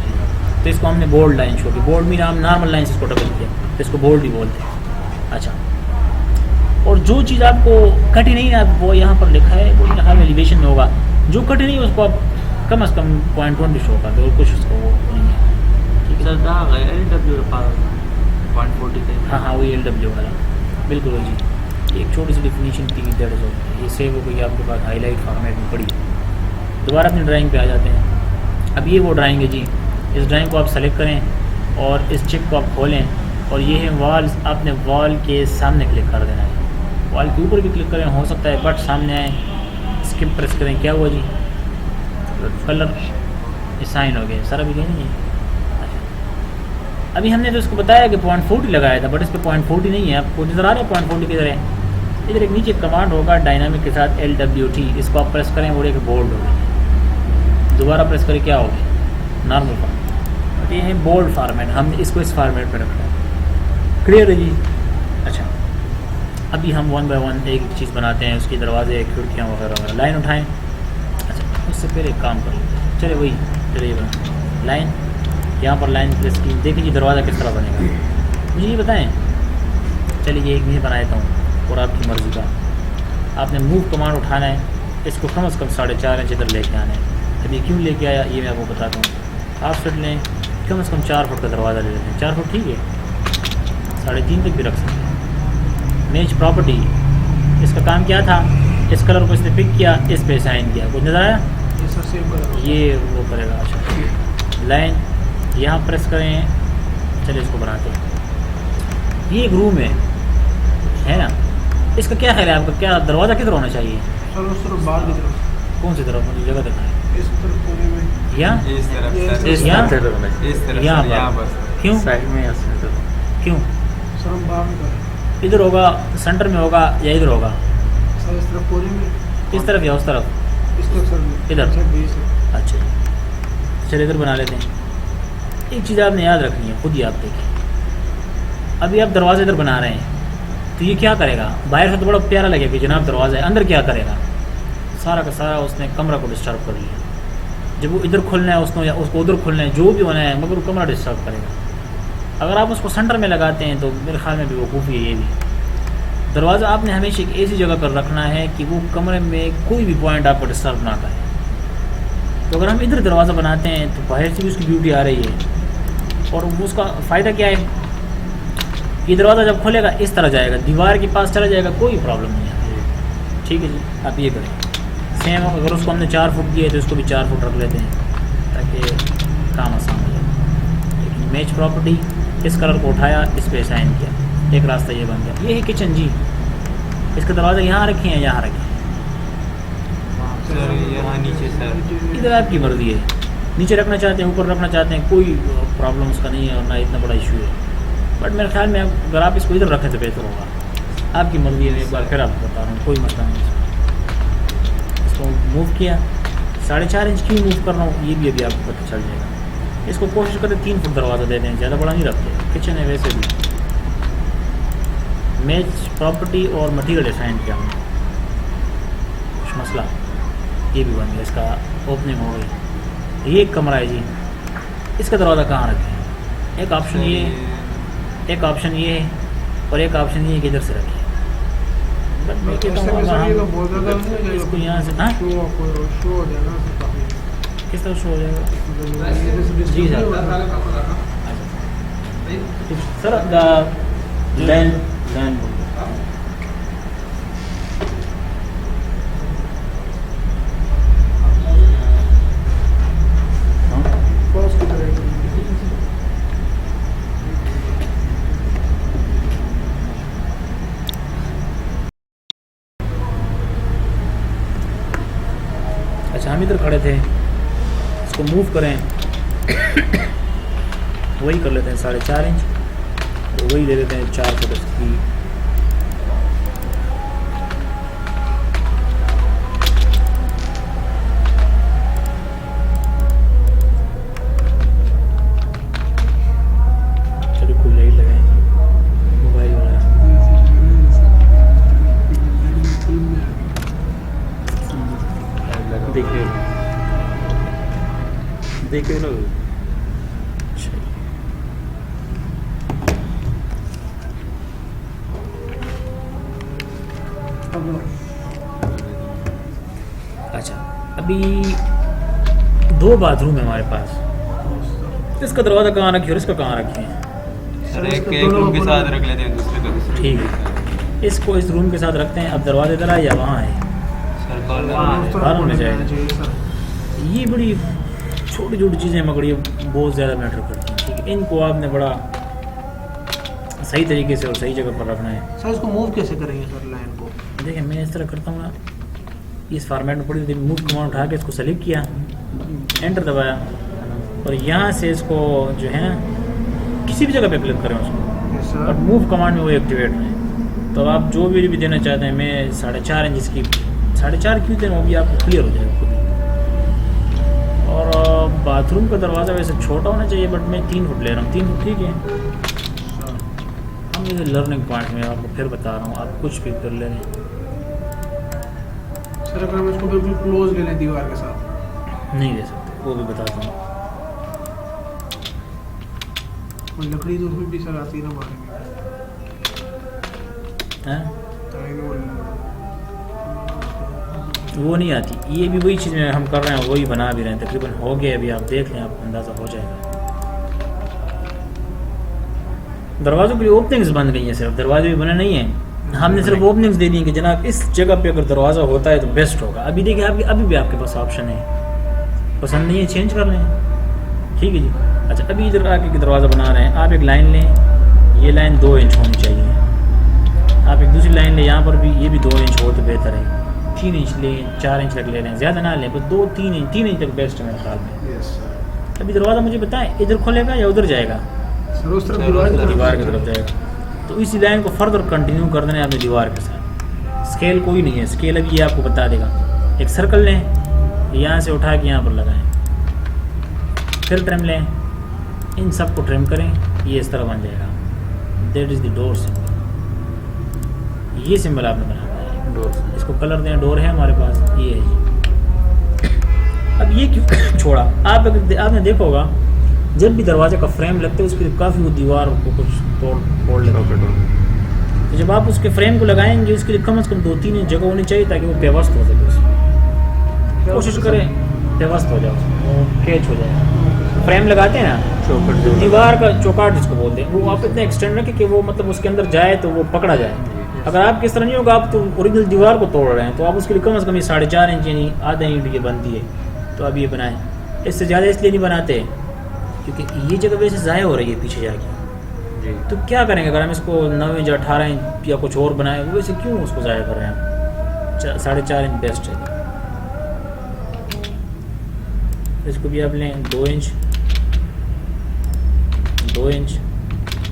तो इसको हमने बोल्ड लाइन शो की। बोल्ड मीन हम नॉर्मल लाइन से इसको डबल किया, तो इसको बोल्ड ही बोलते हैं। अच्छा, और जो चीज़ आपको कटी नहीं है, वो यहाँ पर लिखा है, वो मेरे ख्याल में एलिवेशन में होगा। जो कटी नहीं है उसको आप कम अज़ कम 0.20 शो कर दो, और कुछ उसको वो नहीं है। ठीक है, LW 0.40 का। हाँ, वही LW वाला, बिल्कुल जी। एक छोटी सी डिफिनीशन थी, दैट इज ऑल। ये सेव हो गई आपके पास हाईलाइट फॉर्मेट में पड़ी। दोबारा अपनी ड्राइंग पे आ जाते हैं। अब ये वो ड्राइंग है जी, इस ड्राइंग को आप सेलेक्ट करें और इस चिप को आप खोलें, और ये है वॉल। आपने वॉल के सामने क्लिक कर देना है, वॉल के ऊपर भी क्लिक करें हो सकता है, बट सामने आए, स्किप प्रेस करें, क्या हुआ जी, कलर साइन हो गया। सर अभी कहीं नहीं है। अभी हमने तो इसको बताया कि 0.40 लगाया था, बट इस पर 0.40 नहीं है। आपको नजर आ रहा है 0.40 किधर है? इधर एक नीचे कमांड होगा डायनामिक के साथ LWT, इसको आप प्रेस करें और एक बोल्ड होगा। दोबारा प्रेस करें क्या होगी, नॉर्मल फॉर्मेट। बट ये है बोल्ड फॉर्मेट, हम इसको इस फॉर्मेट पर रखते हैं। क्लियर है जी। अच्छा, अभी हम 1 बाय 1 एक चीज़ बनाते हैं, उसके दरवाजे, खिड़कियाँ वगैरह वगैरह। लाइन उठाएँ। अच्छा, उससे पहले एक काम कर लेते हैं, चलिए वही, चलिए बना लाइन। यहाँ पर लाइन प्रेस की, देखिए जी दरवाज़ा किस तरह बनेगा, मुझे ये बताएँ। चलिए एक मैं बना देता हूँ और आपकी मर्ज़ी का। आपने मूव कमांड उठाना है, इसको कम से कम 4.5 इंच इधर लेके आना है। अभी क्यों लेके आया ये मैं आपको बताता हूँ। आप सेट लें, कम से कम 4 फुट का दरवाज़ा ले लेते हैं। 4 फुट ठीक है, 3.5 तक भी रख सकते हैं। मेज प्रॉपर्टी, इसका काम क्या था, इस कलर को इसने पिक किया, इस पे साइन किया, कुछ नज़र आया, ये सर सेव करो, ये वो करेगा। अच्छा, लाइन यहाँ प्रेस करें। चलिए इसको बनाते हैं। ये एक रूम है ना, इसका क्या ख्याल है आपका, क्या दरवाज़ा किधर होना चाहिए? सर उस तरफ बाहर की तरफ, कौन सी तरफ, मुझे जगह दिखाएं। इस तरफ कोने में, यहाँ इस तरफ ये सर, इस यहाँ? तरफ होना चाहिए। इस तरफ यहाँ सर, पर। यहाँ पर सर। क्यों साइड में या सेंटर में? क्यों? सर हम बाहर में करें, इधर होगा, सेंटर में होगा या इधर होगा? सर इस तरफ कोने में, इस तरफ या उस तरफ? इस तरफ सर, इधर? अच्छा बीस है। अच्छा, चलिए इधर बना लेते हैं। एक चीज़ आपने याद रखनी है, खुद ही आप देखिए। अभी आप दरवाज़ा इधर बना रहे हैं, तो ये क्या करेगा, बाहर से तो बड़ा प्यारा लगेगा कि जनाब दरवाज़ा है, अंदर क्या करेगा, सारा का सारा उसने कमरा को डिस्टर्ब कर लिया। जब वो इधर खुलना है उसको या उसको उधर खुलना है, जो भी होना है, मगर वो कमरा डिस्टर्ब करेगा। अगर आप उसको सेंटर में लगाते हैं तो मेरे ख्याल में भी वकूफ़ी है ये भी। दरवाज़ा आपने हमेशा एक ऐसी जगह पर रखना है कि वो कमरे में कोई भी पॉइंट आपको डिस्टर्ब ना करे। तो अगर हम इधर दरवाज़ा बनाते हैं तो बाहर से भी उसकी ब्यूटी आ रही है, और उसका फ़ायदा क्या है, ये दरवाज़ा जब खोलेगा इस तरह जाएगा, दीवार के पास चला जाएगा, कोई प्रॉब्लम नहीं है। ठीक है जी, आप ये करें। सेम अगर उसको हमने 4 फुट दिए तो इसको भी 4 फुट रख लेते हैं ताकि काम आसान हो जाए। लेकिन मैच प्रॉपर्टी, इस कलर को उठाया, इस पे साइन किया, एक रास्ता ये बन गया। ये है किचन जी, इसका दरवाज़ा यहाँ रखें या यहाँ रखें? सर यहाँ नीचे सर, इधर आपकी मर्ज़ी है, नीचे रखना चाहते हैं, ऊपर रखना चाहते हैं, कोई प्रॉब्लम उसका नहीं है और ना इतना बड़ा इशू है। बट मेरे ख्याल में अगर आप इसको इधर रखें तो बेहतर होगा। आपकी मर्ज़ी है, एक बार फिर आपको बता रहा हूँ, कोई मसला नहीं। इसको मूव किया, 4.5 इंच क्यों मूव कर रहा हूँ ये भी अभी आपको पता चल जाएगा। इसको कोशिश करें 3 फुट दरवाज़ा दे दें, ज़्यादा बड़ा नहीं रखते, किचन है वैसे भी। मैच प्रॉपर्टी और मटीरियल डिज़ाइन किया हमने, कुछ मसला ये भी बन गया, इसका ओपनिंग हो गई। ये एक कमरा है जी, इसका दरवाज़ा कहाँ रखें? एक ऑप्शन ये है, एक ऑप्शन ये है और एक ऑप्शन ये है कि इधर से रखिए। बट मैं कहता हूँ अगर हम इसको यहाँ से, हाँ शो हो जाएगा सर काफी। किस तरह शो हो जाएगा? जी सर, सर लैंड क्रॉस की तरह अच्छा, हम इधर खड़े थे, इसको मूव करें वही कर लेते हैं 4.5 इंच, और वही दे देते हैं 4 फुट इसकी। चलो कोई लाइट लगाएं, मोबाइल वाला देखिए देखिए ना। अच्छा, अभी 2 बाथरूम है हमारे पास, इसका दरवाज़ा कहाँ रखिए और इसका कहाँ रखिए? सर एक रूम के साथ रख लेते हैं, दूसरे को दूसरे ठीक रूम के है, इसको इस रूम के साथ रखते हैं। अब दरवाजे इधर आए या वहाँ है? साथ। सर बाहर में जाएगा। चाहिए सर। ये बड़ी छोटी छोटी चीज़ें मगर ये बहुत ज़्यादा मैटर करती हैं। ठीक है, इनको आपने बड़ा सही तरीके से और सही जगह पर रखना है। सर इसको मूव कैसे करेंगे सर लाइन को? देखिए मैं इस तरह करता हूँ ना, इस फॉर्मेट में पड़ी थी, मूव कमांड उठा के इसको सेलेक्ट किया, एंटर दबाया, और यहाँ से इसको जो है ना किसी भी जगह पे क्लिक करें उसको, यस और सर। मूव कमांड में वो एक्टिवेट है। तो आप जो भी देना चाहते हैं, मैं 4.5 इंच की, 4.5 क्यों देना वो भी आपको क्लियर हो जाएगा खुद ही। बाथरूम का दरवाज़ा वैसे छोटा होना चाहिए, बट मैं 3 फुट ले रहा हूँ। 3 फुट ठीक है। हम ये लर्निंग पॉइंट में आपको फिर बता रहा हूँ, आप कुछ भी कर ले लें। सर अगर हम इसको बिल्कुल क्लोज ले लें दीवार के साथ, नहीं ले सकते, वो भी बताता हूँ। और लकड़ी तो उसमें भी सर आती ना मारेंगे। हैं? तो वो नहीं आती, ये भी वही चीज़ में हम कर रहे हैं, वही बना भी रहे हैं। तकरीबन हो गया, अभी आप देख लें, आपको अंदाज़ा हो जाएगा। दरवाज़ों के लिए ओपनिंग्स बन गई हैं, सिर्फ दरवाजे भी बने नहीं हैं। हमने सिर्फ ओपनिंग्स दे दी कि जनाब इस जगह पे अगर दरवाज़ा होता है तो बेस्ट होगा। अभी देखिए, अभी भी आपके पास ऑप्शन है, पसंद नहीं है चेंज कर लें, ठीक है जी। अच्छा, अभी इधर आके के दरवाज़ा बना रहे हैं, आप एक लाइन लें, ये लाइन 2 इंच होनी चाहिए। आप एक दूसरी लाइन लें, यहाँ पर भी ये भी 2 इंच हो तो बेहतर है। 3 इंच लें, 4 इंच तक ले लें, ज़्यादा ना लें, बस 2-3 इंच, 3 इंच तक बेस्ट है मेरे ख्याल में। Yes sir. अभी दरवाज़ा मुझे बताएं, इधर खुलेगा या उधर जाएगा? सर उस तरफ दीवार की तरफ जाएगा। तो इसी लाइन को फर्दर कंटिन्यू कर देना है आपने दीवार के साथ। स्केल कोई नहीं है, स्केल अभी ये आपको बता देगा। एक सर्कल लें, यहाँ से उठा के यहाँ पर लगाएं, फिर ट्रिम लें, इन सब को ट्रिम करें, ये इस तरह बन जाएगा। That is the door symbol. ये सिंबल आपने बनाना है डोर। इसको कलर दें, डोर है हमारे पास, ये है जी। अब ये क्यों छोड़ा? आपने देखा होगा, जब भी दरवाजे का फ्रेम लगता है उसके लिए काफ़ी वो दीवार को कुछ तोड़ लेते हैं। तो जब आप उसके फ्रेम को लगाएंगे, उसके लिए कम से कम 2-3 इंच जगह होनी चाहिए ताकि वो पेवस्त हो सके। उसमें कोशिश करें पेवस्त हो जाए, वो कैच हो जाए। फ्रेम लगाते हैं ना, दीवार का चौकाट जिसको बोलते हैं, वो आप इतना एक्सटेंड रखें कि वो मतलब उसके अंदर जाए तो वो पकड़ा जाए। अगर आप किस तरह नहीं होगा, आप तो ओरिजिनल दीवार को तोड़ रहे हैं, तो आप उसके लिए कम से कम 4.5 इंच यानी आधा इंच ये बनती है। तो आप ये बनाएं, इससे ज़्यादा इसलिए नहीं बनाते क्योंकि ये जगह वैसे ज़ाया हो रही है पीछे जाके जी। तो क्या करेंगे अगर हम इसको 9 इंच 18 इंच या कुछ और बनाए, वैसे क्यों उसको ज़ाया कर रहे हैं? 4.5 इंच बेस्ट है। इसको भी आप लें 2 इंच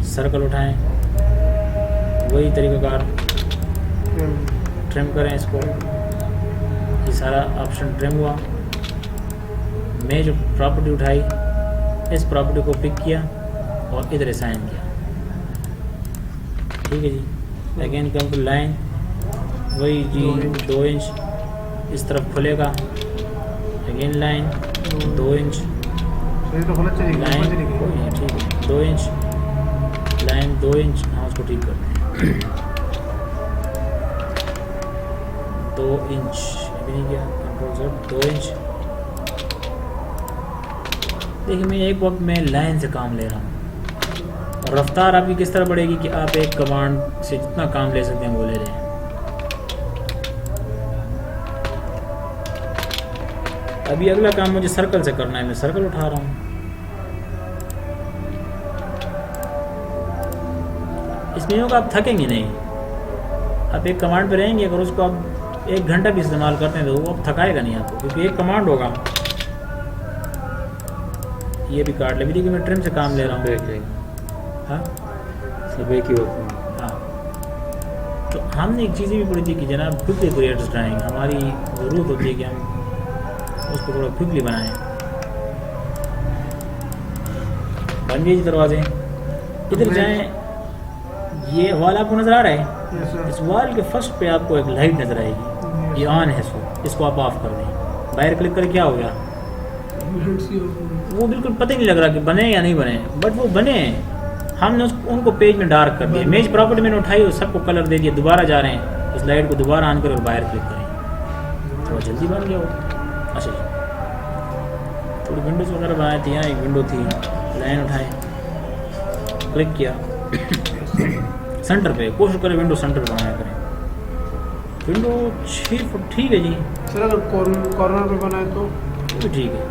सर्कल उठाएं, वही तरीक़ाकार ट्रिम करें इसको। ये सारा ऑप्शन ट्रिम हुआ। मैं जो प्रॉपर्टी उठाई, इस प्रॉपर्टी को पिक किया और इधर असाइन किया, ठीक है जी। अगेन कम टू लाइन, वही जी 2 इंच इस तरफ खुलेगा। अगेन लाइन 2 इंच, लाइन कोई नहीं, ठीक है 2 इंच, लाइन 2 इंच। हाँ, उसको ठीक कर दें 2 इंच, अभी नहीं किया, कंट्रोल Z 2 इंच। देखिए, मैं एक वक्त में लाइन से काम ले रहा हूँ और रफ्तार आपकी किस तरह बढ़ेगी कि आप एक कमांड से जितना काम ले सकते हैं वो ले लें। अभी अगला काम मुझे सर्कल से करना है, मैं सर्कल उठा रहा हूँ। इसमें होगा आप थकेंगे नहीं, आप एक कमांड पे रहेंगे। अगर उसको आप 1 घंटा भी इस्तेमाल करते हैं तो वो अब थकाएगा नहीं आपको, क्योंकि एक कमांड होगा। ये भी काट ले, भी देखिए मैं ट्रिम से काम ले रहा हूँ। हाँ सब एक ही होते हैं। हाँ, तो हमने एक चीज़ भी पढ़ी थी कि जनाब क्विकली क्रिएट्स ड्राइंग, हमारी ज़रूरत होती है कि हम उसको थोड़ा क्विकली बनाएं। बन गए दरवाजे, इधर जाएं। ये वॉल आपको नज़र आ रहा है? इस वॉल के फर्स्ट पे आपको एक लाइट नज़र आएगी, ये ऑन है, इसको आप ऑफ कर दें। बाहर क्लिक करके क्या हो गया? वो बिल्कुल पता ही नहीं लग रहा कि बने या नहीं बने, बट वो बने हैं। हमने उनको पेज में डार्क कर दिया। इमेज प्रॉपर्टी मैंने उठाई और सबको कलर दे दिया। दोबारा जा रहे हैं, इस लाइट को दोबारा ऑन करें और बाहर क्लिक करें, थोड़ा जल्दी बन गया वो। अच्छा जी, थोड़ी विंडोज़ वगैरह बनाए थे। यहाँ एक विंडो थी, लाइन उठाएं, क्लिक किया सेंटर पे, कोशिश करें विंडो सेंटर बनाया करें। विंडो 6 फुट ठीक है जी। सर अगर कॉर्नर पे बनाए तो ठीक है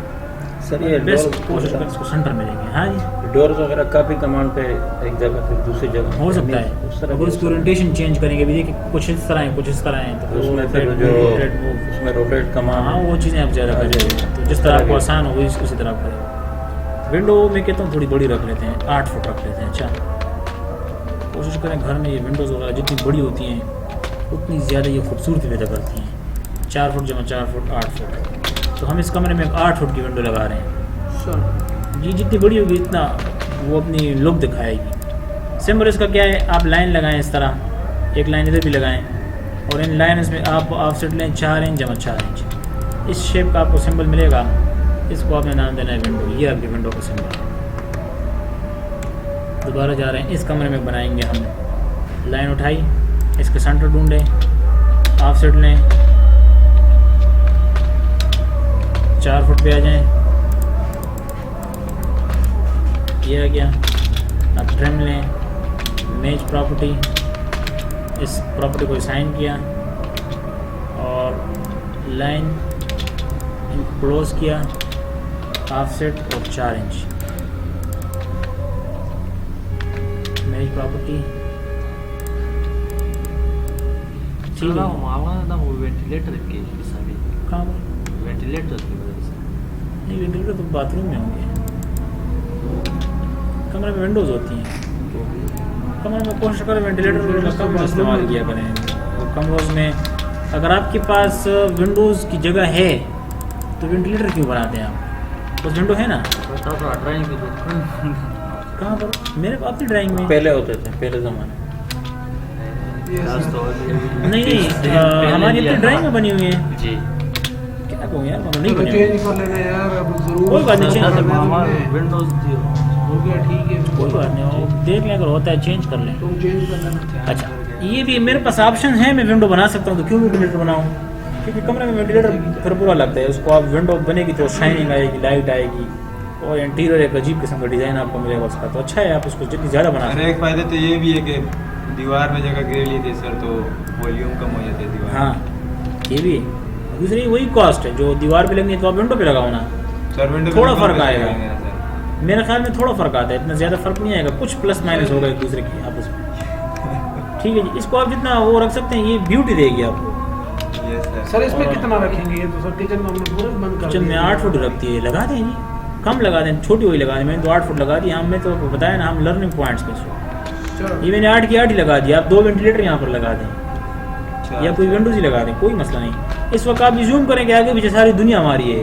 सर। ये बेस्ट कोशिश करें इसको सेंटर में लेंगे। हाँ जी, डोर्स वगैरह का भी कमांड पे एक जगह से दूसरी जगह हो सकता है। अगर उसकी ओरिएंटेशन चेंज करेंगे, भी देखिए कुछ इस तरह है, कुछ इस तरह है, तो उसमें फिर जो उसमें रोटेट कमांड, हाँ वो चीज़ें आप ज़्यादा कर जाएंगे। तो जिस तरह आपको आसान हो उसी तरह आप करें। विंडो मैं कहता हूँ थोड़ी बड़ी रख लेते हैं, 8 फुट रख लेते हैं। अच्छा, कोशिश करें घर में ये विंडोज़ वगैरह जितनी बड़ी होती हैं उतनी ज़्यादा ये खूबसूरती पैदा करती हैं। 4 फुट जमा 4 फुट 8 फुट। तो हम इस कमरे में 8 फुट की विंडो लगा रहे हैं। अच्छा जी जितनी बड़ी होगी इतना वो अपनी लुक दिखाएगी। सिंबल इसका क्या है, आप लाइन लगाएं इस तरह, एक लाइन इधर भी लगाएं और इन लाइन में आप ऑफसेट लें 4 इंच जमा 4 इंच, इस शेप का आपको सिंबल मिलेगा। इसको आपने नाम देना है विंडो। ये आपकी विंडो का सिंबल है। दोबारा जा रहे हैं, इस कमरे में बनाएंगे हम। लाइन उठाई, इसके सेंटर ढूंढें, ऑफसेट लें, 4 फुट पे आ जाएं। ये आ गया। अब ट्रिम लें, इमेज प्रॉपर्टी, इस प्रॉपर्टी को साइन किया और लाइन क्लोज किया, ऑफसेट और 4 इंच। इमेज प्रॉपर्टी ठीक है। वो वेंटिलेटर के सामने कहाँ पर? वेंटिलेटर की वजह से नहीं, वेंटिलेटर तो बाथरूम में होंगे। कमरे में विंडोज़ होती हैं, कमरे में कोशिश करें वेंटिलेटर का कम इस्तेमाल किया करें। तो कमरों में अगर आपके पास विंडोज़ की जगह है तो वेंटिलेटर क्यों बनाते हैं आप? बस विंडो है ना। बता तो ड्राइंग की तो कहाँ पर? मेरे पास अपनी ड्राइंग में पहले होते थे, पहले ज़माने नहीं, हमारी अपनी ड्राइंग में बनी हुई है। जी क्या कहूँ यार, मतलब नहीं तो बनी हुई। चेंज कर लेना यार, अब जरूर कोई बात नहीं, चेंज कर लेना। विंडोज हो गया, ठीक है, कोई बात नहीं, वो देख लें, अगर होता है चेंज कर लें। तुम चेंज कर लेना। अच्छा, ये भी मेरे पास ऑप्शन है, मैं विंडो बना सकता हूँ, तो क्यों वेंटिलेटर बनाऊँ? क्योंकि कमरे में वेंटिलेटर फिर बुरा लगता है। उसको आप विंडो बनेगी तो शाइनिंग आएगी, लाइट आएगी और इंटीरियर एक अजीब किस्म का डिज़ाइन आपको मिलेगा उसका। तो अच्छा है, आप उसको जितनी ज़्यादा बना अरे एक फायदा तो ये भी है कि दीवार में जगह गिर ली थी सर, तो वॉल्यूम कम हो जाती है दीवार। हाँ, ये भी है। दूसरी वही कॉस्ट है, जो दीवार पे लगनी है तो आप विंडो पे लगाओ ना। सर विंडो थोड़ा फर्क आएगा। सर मेरे ख्याल में थोड़ा फ़र्क आता है, इतना ज़्यादा फ़र्क नहीं आएगा, कुछ प्लस माइनस होगा एक दूसरे की आपस में। ठीक है जी, इसको आप जितना वो रख सकते हैं, ये ब्यूटी देगी आपको। ये सर इसमें कितना रखेंगे? ये तो सर किचन में हमने पूरा बंद कर किचन में 8 फुट रखती है, लगा दें जी, कम लगा दें, छोटी वही लगा दें। मैंने तो 8 फुट लगा दी। मैं तो आपको बताया ना, हम लर्निंग पॉइंट्स पे चलो ये मैंने 8 की 8 ही लगा दी। आप 2 वेंटिलेटर यहाँ पर लगा दें अच्छा या कोई विंडोज ही लगा दें, कोई मसला नहीं। इस वक्त आप जूम करेंगे, आगे पीछे सारी दुनिया हमारी है,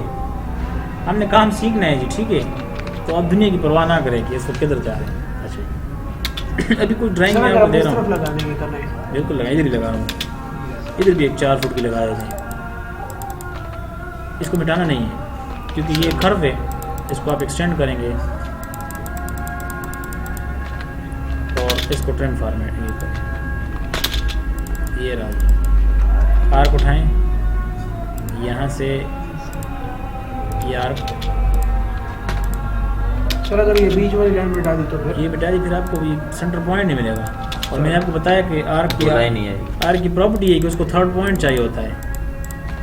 हमने काम सीखना है जी, ठीक है। तो आप दुनिया की परवाह ना करें कि इस वक्त किधर जा रहे हैं। अच्छा अभी कोई ड्राइंग में आपको दे रहा हूँ, लगाने के करना है। बिल्कुल लगा, इधर ही लगा रहा हूँ, इधर भी एक 4 फुट की लगा देते हैं। इसको मिटाना नहीं है क्योंकि ये कर्व है, इसको आप एक्सटेंड करेंगे और इसको ट्रिम फॉर्मेट ये करें। ये रहा, आर्क उठाएं, यहाँ से ये आर्क, सर अगर ये बीच वाली लाइन मिटा दी तो फिर ये मिटा दी, फिर आपको ये सेंटर पॉइंट नहीं मिलेगा। और मैंने आपको बताया कि आर्क की नहीं आएगी। आर्क की प्रॉपर्टी है कि उसको 3rd पॉइंट चाहिए होता है,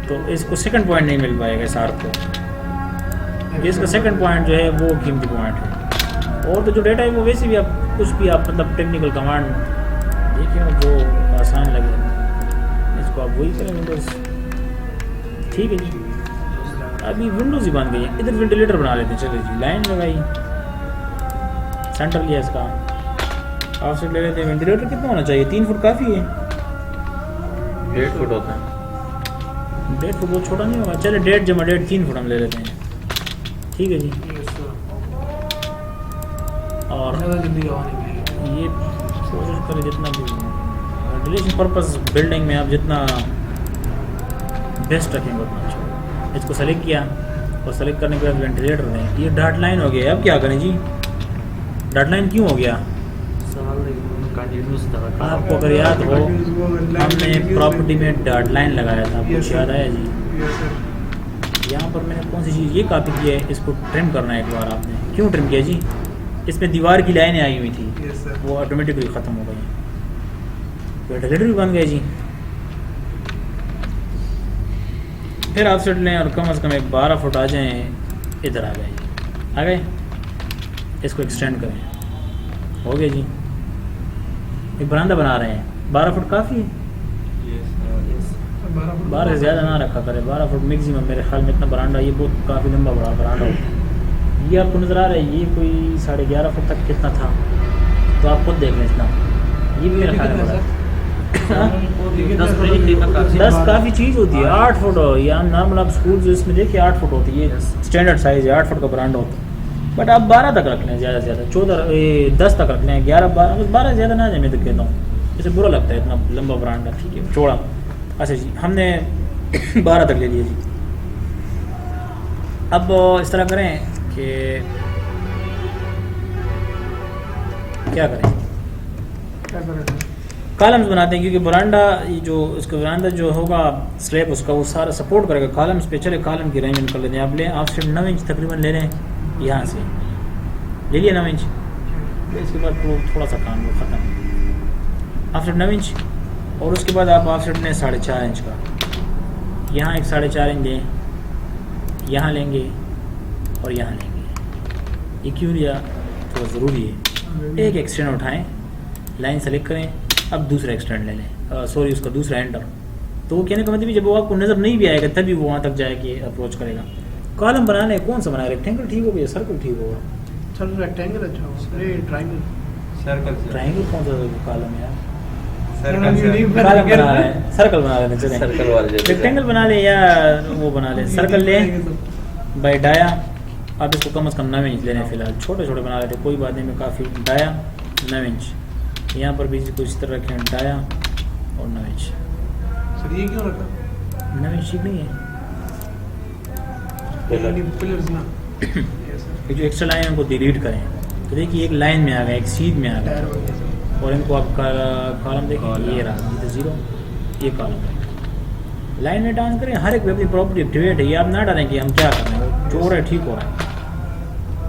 तो इसको 2nd पॉइंट नहीं मिल पाएगा इस आर्क को। इसका 2nd पॉइंट जो है वो कीमती पॉइंट है। और तो जो डेटा है वो वैसे भी आप कुछ भी आप मतलब टेक्निकल कमांड देखिए वो आसान लगे, इसको आप वही करें विंडोज़। ठीक है जी, अभी विंडोज़ ही बन गई है। इधर वेंटिलेटर बना लेते हैं, चलिए जी। लाइन लगाई, सेंटर लिया इसका, ऑफसेट ले लेते हैं। वेंटिलेटर कितना होना चाहिए? 3 फुट काफ़ी है। 1.5 फुट होता है। 1.5 फुट बहुत छोटा नहीं होगा। चले 1.5 जमा 1.5 3 फुट हम ले लेते हैं। ठीक है जी। और ज़्यादा जल्दी हवा नहीं मिलेगी। ये कोशिश करें जितना भी वेंटिलेशन पर्पस बिल्डिंग में आप जितना बेस्ट रखेंगे उतना अच्छा। इसको सेलेक्ट किया और सेलेक्ट करने के बाद वेंटिलेटर दें। ये डॉट लाइन हो गया, अब क्या करें जी? डॉट लाइन क्यों हो गया? आपको अगर याद हो, हमने प्रॉपर्टी में डॉट लाइन लगाया था, आपको याद आया जी? यहाँ पर मैंने कौन सी चीज़ ये कॉपी की है, इसको ट्रिम करना है एक बार आपने। क्यों ट्रिम किया जी? इसमें दीवार की लाइनें आई हुई थी, वो ऑटोमेटिकली ख़त्म हो गई। वेंटिलेटर भी बन गए जी। फिर आप सेट लें और कम से कम एक 12 फुट आ जाएँ, इधर आ गए जी, आ गए। इसको एक्सटेंड करें, हो गया जी। एक बरामदा बना रहे हैं, 12 फुट काफ़ी है। 12 से ज़्यादा ना रखा करें, 12 फुट मैक्सिमम मेरे ख्याल में। इतना बरामदा, ये बहुत काफ़ी लंबा बड़ा बरामदा हो। ये आपको नज़र आ रहा है, ये कोई 11.5 फुट तक कितना था, तो आप खुद देख लें इतना। ये भी मेरा ख्याल में 10 काफ़ी चीज़ होती है। 8 फुट हो या नॉर्मल आप स्कूल जो इसमें देखिए 8 फुट होती है, ये स्टैंडर्ड साइज़ है, 8 फुट का बरामदा होता है। बट आप 12 तक रख लें ज़्यादा से ज़्यादा, 10 तक रख लें, 11 12, बस 12 ज़्यादा ना जाए मैं तो कहता हूँ, जैसे बुरा लगता है इतना लंबा बरांडा, ठीक है चौड़ा। अच्छा जी हमने 12 तक ले लिया जी। अब इस तरह करें कि क्या करें, क्या करें? कॉलम्स बनाते हैं, क्योंकि बरांडा जो इसका बरांडा जो होगा स्लैब उसका वो सारा सपोर्ट करेगा कॉलम्स पे। चले कॉलम की रेंज कर लेते हैं, आप लें आप सिर्फ 9 इंच तकरीबन ले लें, यहाँ से ले लिया 9 इंच, इसके बाद तो थोड़ा सा काम वो ख़त्म। आप सिर्फ 9 इंच और उसके बाद आप सिर्फ लें 4.5 इंच का, यहाँ एक 4.5 इंच लें, यहाँ लेंगे और यहाँ लेंगे। ये क्यों लिया तो ज़रूरी है। एक एक्सटेंड उठाएं, लाइन सेलेक्ट करें, अब दूसरा एक्सटेंड ले लें, सॉरी उसका दूसरा एंटर। तो वो कहने का मतलब जब वो आपको नज़र नहीं भी आएगा तभी वो वहाँ तक जाके अप्रोच करेगा। कॉलम बनाने कौन सा बनाए, रेक्टेंगल ठीक होगा या सर्कल ठीक होगा? सर रेक्टेंगल अच्छा होगा, अरे ट्रायंगल। सर्कल ट्रायंगल कौन सा कॉलम है यार? सर्कल कॉलम बना रहे हैं, सर्कल बना लेना, चले सर्कल वाले जैसे रेक्टेंगल बना ले या वो बना ले, सर्कल ले बाय डाया। आप इसको कम से कम 9 इंच लेने फिलहाल, छोटे छोटे बना लेते कोई बात नहीं, मैं काफ़ी डाया 9 इंच, यहाँ पर भी कुछ इस तरह रखें डाया और 9 इंच। सर ये क्यों रखा? 9 इंच ठीक नहीं है, पिलर्स ना। ये जो एक्स्ट्रा लाइन है उनको डिलीट करें। तो देखिए एक लाइन में आ गया, एक सीध में आ गया, टायर हो गया। और इनको आप कॉलम देखिए ये रहा, ये तो 0, ये कॉलम है। लाइन में डांस करें, हर एक अपनी प्रॉपर्टी एक्टिवेट है, ये आप ना डालें कि हम क्या कर रहे हैं, जो हो रहा है ठीक हो रहा है।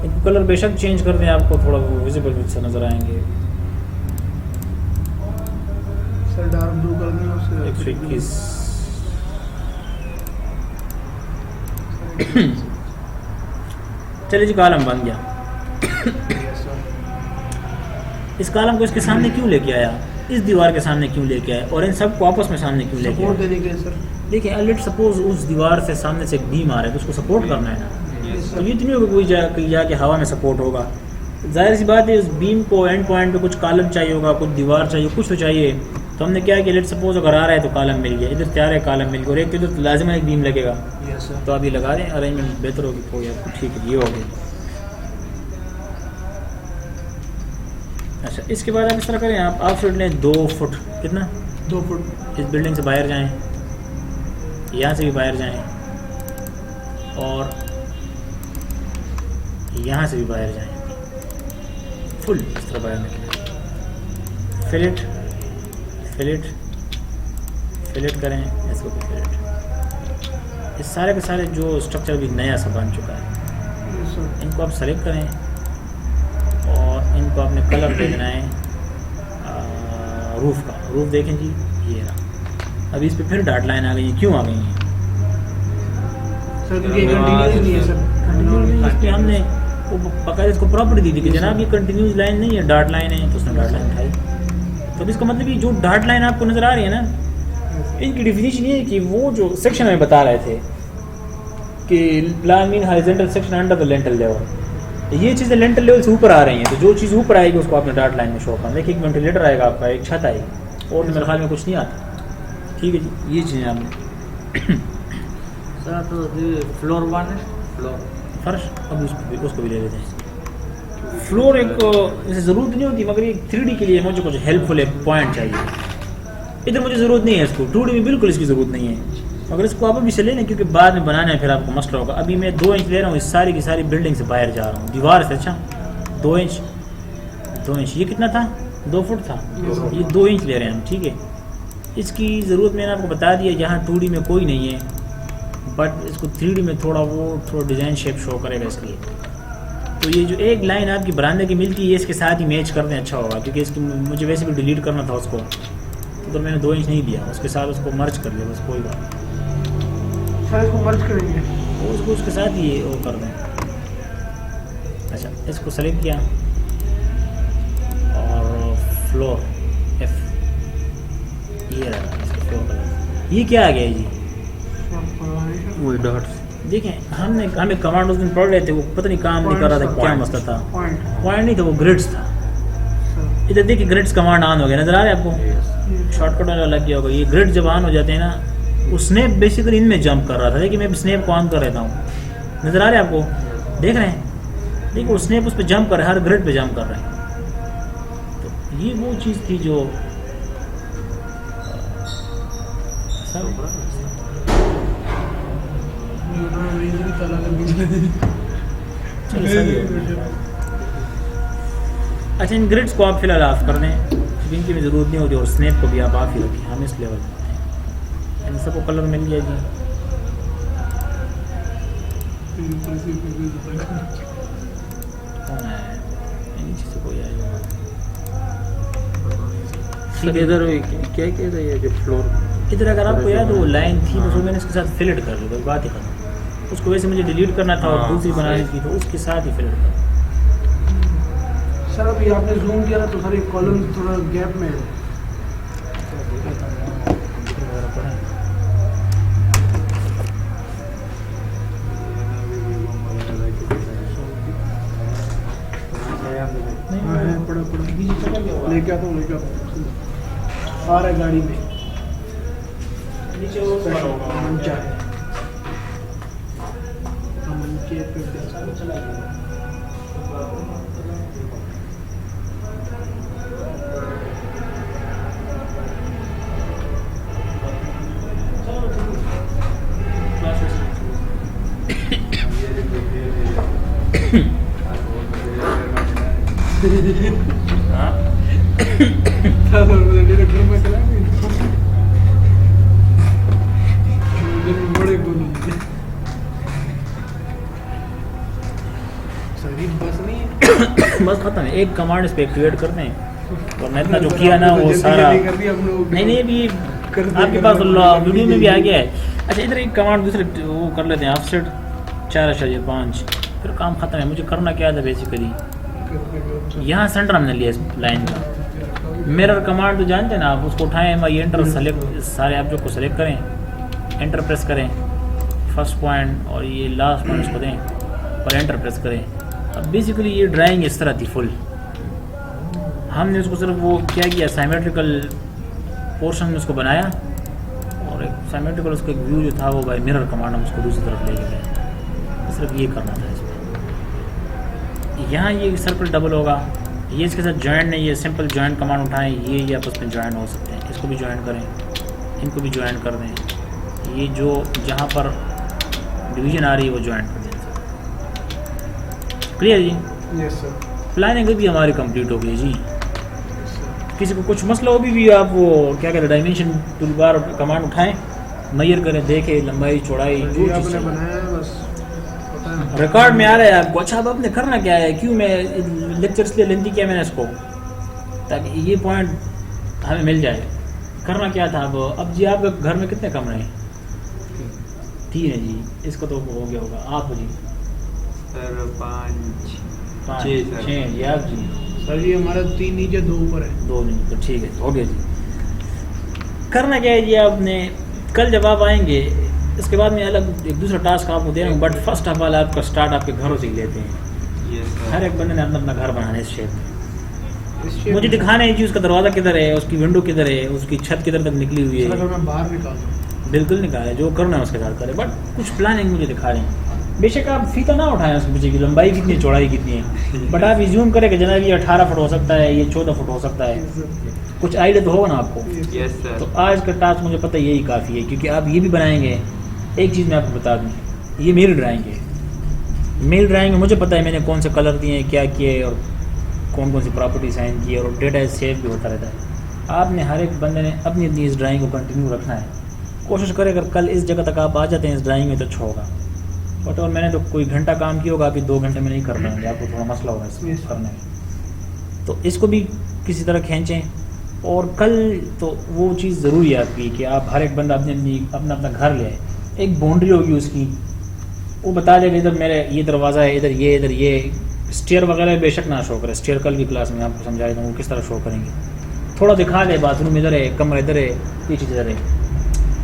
इनको कलर बेशक चेंज कर दें, आपको थोड़ा विजिबल से नज़र आएंगे। सर डार्क ब्लू कर दें उससे 121 चलिए जी कॉलम बन गया। इस कॉलम को इसके सामने क्यों लेके आया, इस दीवार के सामने क्यों लेके आया, और इन सब को आपस में सामने क्यों लेके सपोर्ट आया? देने के लिए सर। देखिए लेट सपोज उस दीवार से सामने से एक बीम आ रहा है तो उसको सपोर्ट करना है ना, तो ये तो नहीं होगा कोई कहीं जाके हवा में सपोर्ट होगा। जाहिर सी बात है उस बीम को एंड पॉइंट पे कुछ कॉलम चाहिए होगा, कुछ दीवार चाहिए, कुछ तो चाहिए। तो हमने क्या किया, लेट सपोज अगर आ रहा है तो कॉलम मिल गया, इधर तैयार है कॉलम मिल गया, और एक तो इधर तो लाजिम एक बीम लगेगा। Yes sir. तो अभी लगा दें, अरेंजमेंट बेहतर होगी, कोई आपको ठीक है, ये हो गया। अच्छा इसके बाद आप इस तरह करें, आप फिर लें 2 फुट, कितना 2 फुट इस बिल्डिंग से बाहर जाएं, यहाँ से भी बाहर जाएं और यहाँ से भी बाहर जाएं, फुल इस तरह बाहर निकलें। फिलेट फिलेट फिलेट करें, इसको भी फिलेट। इस सारे के सारे जो स्ट्रक्चर भी नया सा बन चुका है, यस सर। इनको आप सेलेक्ट करें और इनको आपने कलर दे देना है रूफ का। रूफ देखें जी ये रहा। अभी इस पे फिर डॉट लाइन आ गई है, क्यों आ गई है? सर क्योंकि कंटीन्यूअस नहीं है सर। इस पे हमने वो बाकायदा इसको प्रॉपर्टी दी थी कि जनाब ये कंटिन्यूस लाइन नहीं है, डॉट लाइन है, तो उसने डॉट लाइन उठाई। तो इसका मतलब ये जो डॉट लाइन आपको नज़र आ रही है ना, इनकी डिफिनीशन ये है कि वो जो सेक्शन में बता रहे थे कि plan mean horizontal section under the lentil level, ये चीज़ें लेंटल लेवल से ऊपर आ रही हैं, तो जो चीज़ ऊपर आएगी उसको आपने डॉट लाइन में शो करना। देखिए एक वेंटिलेटर आएगा आपका, एक छत आएगी, और मेरे ख्याल में कुछ नहीं आता। ठीक है जी, ये चीज़ें आपने सर तो फ्लोर वन फ्लोर फर्श, अब उसको भी ले लेते हैं। फ्लोर एक जैसे ज़रूरत नहीं होती, मगर ये 3D के लिए मुझे कुछ हेल्पफुल एक पॉइंट चाहिए। इधर मुझे ज़रूरत नहीं है इसको, 2D में बिल्कुल इसकी ज़रूरत नहीं है, मगर इसको आप अभी से ले लें क्योंकि बाद में बनाने में फिर आपको मसला होगा। अभी मैं 2 इंच ले रहा हूँ, इस सारी की सारी बिल्डिंग से बाहर जा रहा हूँ, दीवार से। अच्छा 2 इंच ये कितना था, 2 फुट था, ये 2 इंच ले रहे हैं हम। ठीक है, इसकी ज़रूरत मैंने आपको बता दिया, यहाँ 2D में कोई नहीं है, बट इसको 3D में थोड़ा डिज़ाइन शेप शो करेगा इसके लिए। तो ये जो एक लाइन आपकी बरामदे की मिलती है, इसके साथ ही मैच कर दें, अच्छा होगा, क्योंकि इसकी मुझे वैसे भी डिलीट करना था उसको, तो मैंने 2 इंच नहीं दिया, उसके साथ उसको मर्ज कर लिया, बस कोई बात नहीं। सर इसको मर्ज करेंगे, वो उसको उसके साथ ही वो कर दें। अच्छा इसको सेलेक्ट किया और फ्लोर F, ये रहा इसका फ्लोर कलर। ये क्या आ गया जी, वही डॉट्स। देखें हमें कमांड उस दिन पढ़ रहे थे, वो पता नहीं काम नहीं कर रहा था, क्या मसला था। पॉइंट नहीं था, वो ग्रिड्स था। इधर देखिए ग्रिड्स कमांड ऑन हो गया, नजर आ रहा है आपको, शॉर्टकट वाला लग गया होगा। ये ग्रिड जब ऑन हो जाते हैं ना, वो स्नैप बेसिकली इनमें जंप कर रहा था। देखिए मैं स्नैप को ऑन कर रहता हूँ, नजर आ रहा है आपको, देख रहे हैं देखिए वो स्नैप उस पर जंप कर रहा है, हर ग्रिड पे जंप कर रहे हैं। तो ये वो चीज़ थी जो चलो सही है। अच्छा इन ग्रिड्स को आप फिलहाल ऑफ कर दें, इनकी भी ज़रूरत नहीं होती, और स्नैप को भी आप ऑफ ही रखें। हम इस लेवल पे इन सबको कलर मिल गया जी। कौन है नीचे से कोई आएगा? सर इधर क्या कह रही है जो फ्लोर इधर अगर आपको याद वो लाइन थी बस वो मैंने इसके साथ फिलेट कर ली, बस बात ही खत्म। उसको वैसे मुझे डिलीट करना था और दूसरी बनानी थी, तो उसके साथ ही फिलेट कर। सर अभी आपने जूम किया ना तो सर एक कॉलम थोड़ा गैप में है। लेके आता हूँ आ रहा है गाड़ी में मंचा है मंचे पे बड़े बस नहीं है बस खत्म है, एक कमांड इस पर एक्टिवेट कर दें और मैं इतना जो किया ना वो सारा नहीं अभी आपके पास वीडियो में भी आ गया है। अच्छा इधर एक कमांड दूसरे वो कर लेते हैं, ऑफसेट 4.5, फिर काम खत्म है। मुझे करना क्या था बेसिकली, यहाँ सेंटर हमने लिया इस लाइन का। मिरर कमांड तो जानते हैं ना आप, उसको उठाएं, ये एंटर सेलेक्ट, सारे ऑब्जेक्ट को सेलेक्ट करें, एंटर प्रेस करें, फर्स्ट पॉइंट और ये लास्ट पॉइंट उसको दें और एंटर प्रेस करें। अब बेसिकली ये ड्राइंग इस तरह थी फुल, हमने उसको सिर्फ वो क्या किया, साइमेट्रिकल पोर्शन में उसको बनाया और एक साइमेट्रिकल उसका एक व्यू जो था वो बाय मिरर कमांड हम उसको दूसरी तरफ लेके गए। सिर्फ ये करना था इसमें। यहाँ ये सर्कल डबल होगा, ये इसके साथ जॉइंट नहीं, ये सिंपल जॉइंट कमांड उठाएं, ये आपस में जॉइंट हो सकते हैं। इसको भी जॉइंट करें, इनको भी जॉइंट कर दें, ये जो जहाँ पर डिवीजन आ रही है वो जॉइंट कर दें। क्लियर जी? Yes sir. प्लानिंग भी हमारी कंप्लीट हो गई जी। किसी को कुछ मसला हो भी आप वो क्या कहते हैं डायमेंशन टूलबार कमांड उठाएं, मेजर करें, देखें लंबाई चौड़ाई जो आपने बनाया है बस रिकॉर्ड में आ रहा है आपको। अच्छा अब आपने करना क्या है, क्यों मैं लेक्चर इसलिए लेंथी किया मैंने इसको, ताकि ये पॉइंट हमें मिल जाए। करना क्या था अब जी आपके घर में कितने कमरे हैं? 3 है जी, इसको तो हो गया होगा। आप जी सर 5 5 6 6 जी आप जी सर जी हमारा 3 नीचे 2 ऊपर है। 2 नहीं तो ठीक है, हो गया जी। करना क्या है जी, आपने कल जब आप आएंगे इसके बाद में अलग एक दूसरा टास्क आपको दे रहा हूँ, बट फर्स्ट ऑफ ऑल आपका स्टार्ट आपके घरों से ही लेते हैं। Yes sir. हर एक बंदे ने अपना अपना घर बनाना है इस शेप में। इस shape मुझे में- दिखाना है जी उसका दरवाज़ा किधर है, उसकी विंडो किधर है, उसकी छत किधर तक निकली हुई सर अगर है। मैं बाहर निकाल दूँ बिल्कुल निकाले, जो करना है उसके साथ करें, बट कुछ प्लानिंग मुझे दिखा रहे हैं। बेशक आप फीता ना उठाएं उसके पीछे की लंबाई कितनी है, चौड़ाई कितनी है, बट आप इज्यूम करें कि जनाब ये 18 फुट हो सकता है, ये 14 फुट हो सकता है, कुछ आइडिया तो होगा ना आपको। Yes sir. तो आज का टास्क मुझे पता है यही काफ़ी है, क्योंकि आप ये भी बनाएंगे। एक चीज़ मैं आपको बता दूँ, ये मेरी ड्राइंग है। मेरी ड्राइंग में मुझे पता है मैंने कौन से कलर दिए हैं, क्या किए और कौन कौन सी प्रॉपर्टी साइन की है, और डेटा सेव भी होता रहता है। आपने हर एक बंदे ने अपनी अपनी इस ड्राइंग को कंटिन्यू रखना है। कोशिश करें अगर कल इस जगह तक आप आ जाते हैं इस ड्राइंग में तो अच्छा होगा। बट और मैंने तो कोई घंटा काम किया होगा, अभी 2 घंटे में नहीं कर पाएंगे, आपको थोड़ा मसला होगा इसमें करने में। तो इसको भी किसी तरह खींचें, और कल तो वो चीज़ ज़रूरी है आपकी कि आप हर एक बंदा अपना अपना घर ले आए। एक बाउंड्री होगी उसकी, वो बता देगा इधर मेरे ये दरवाज़ा है, इधर ये स्टेयर वगैरह बेशक ना शो करें। स्टेयर कल की क्लास में आपको समझाया था वो किस तरह शो करेंगे। थोड़ा दिखा दे, बाथरूम इधर है, कमरा इधर है, ये चीज़ इधर है।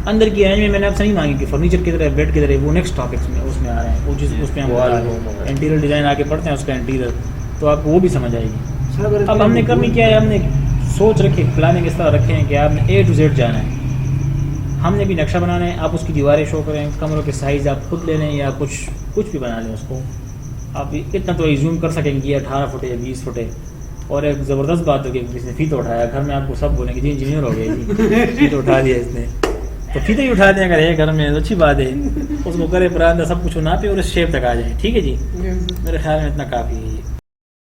अंदर की रेंज में मैंने आपसे नहीं मांगी कि फर्नीचर किधर है, बेड किधर है, वो नेक्स्ट टॉपिक्स में उसमें आ रहे हैं, वो चीज़ उस पर हम बता रहे हैं। इंटीरियर डिज़ाइन आके पढ़ते हैं उसका इंटीरियर, तो आपको वो भी समझ आएगी। सर अगर अब हमने करनी क्या है, हमने सोच रखी, प्लानिंग इस तरह रखे हैं कि आपने A to Z जाना है। हमने भी नक्शा बनाना है, आप उसकी दीवारें शो करें, कमरों के साइज़ आप खुद ले लें या कुछ भी बना लें उसको। आप इतना तो एज्यूम कर सकेंगे 18 फुट या 20 फुट है। और एक ज़बरदस्त बात होगी, किसी ने फीता उठाया, घर में आपको सब बोलेंगे जी इंजीनियर हो गया जी, फीता उठा दिया इसने, तो फीता ही उठा दें अगर है घर में तो अच्छी बात है। उसको करे परांदा सब कुछ ना पे और शेप तक आ जाए, ठीक है जी, मेरे ख्याल में इतना काफ़ी है।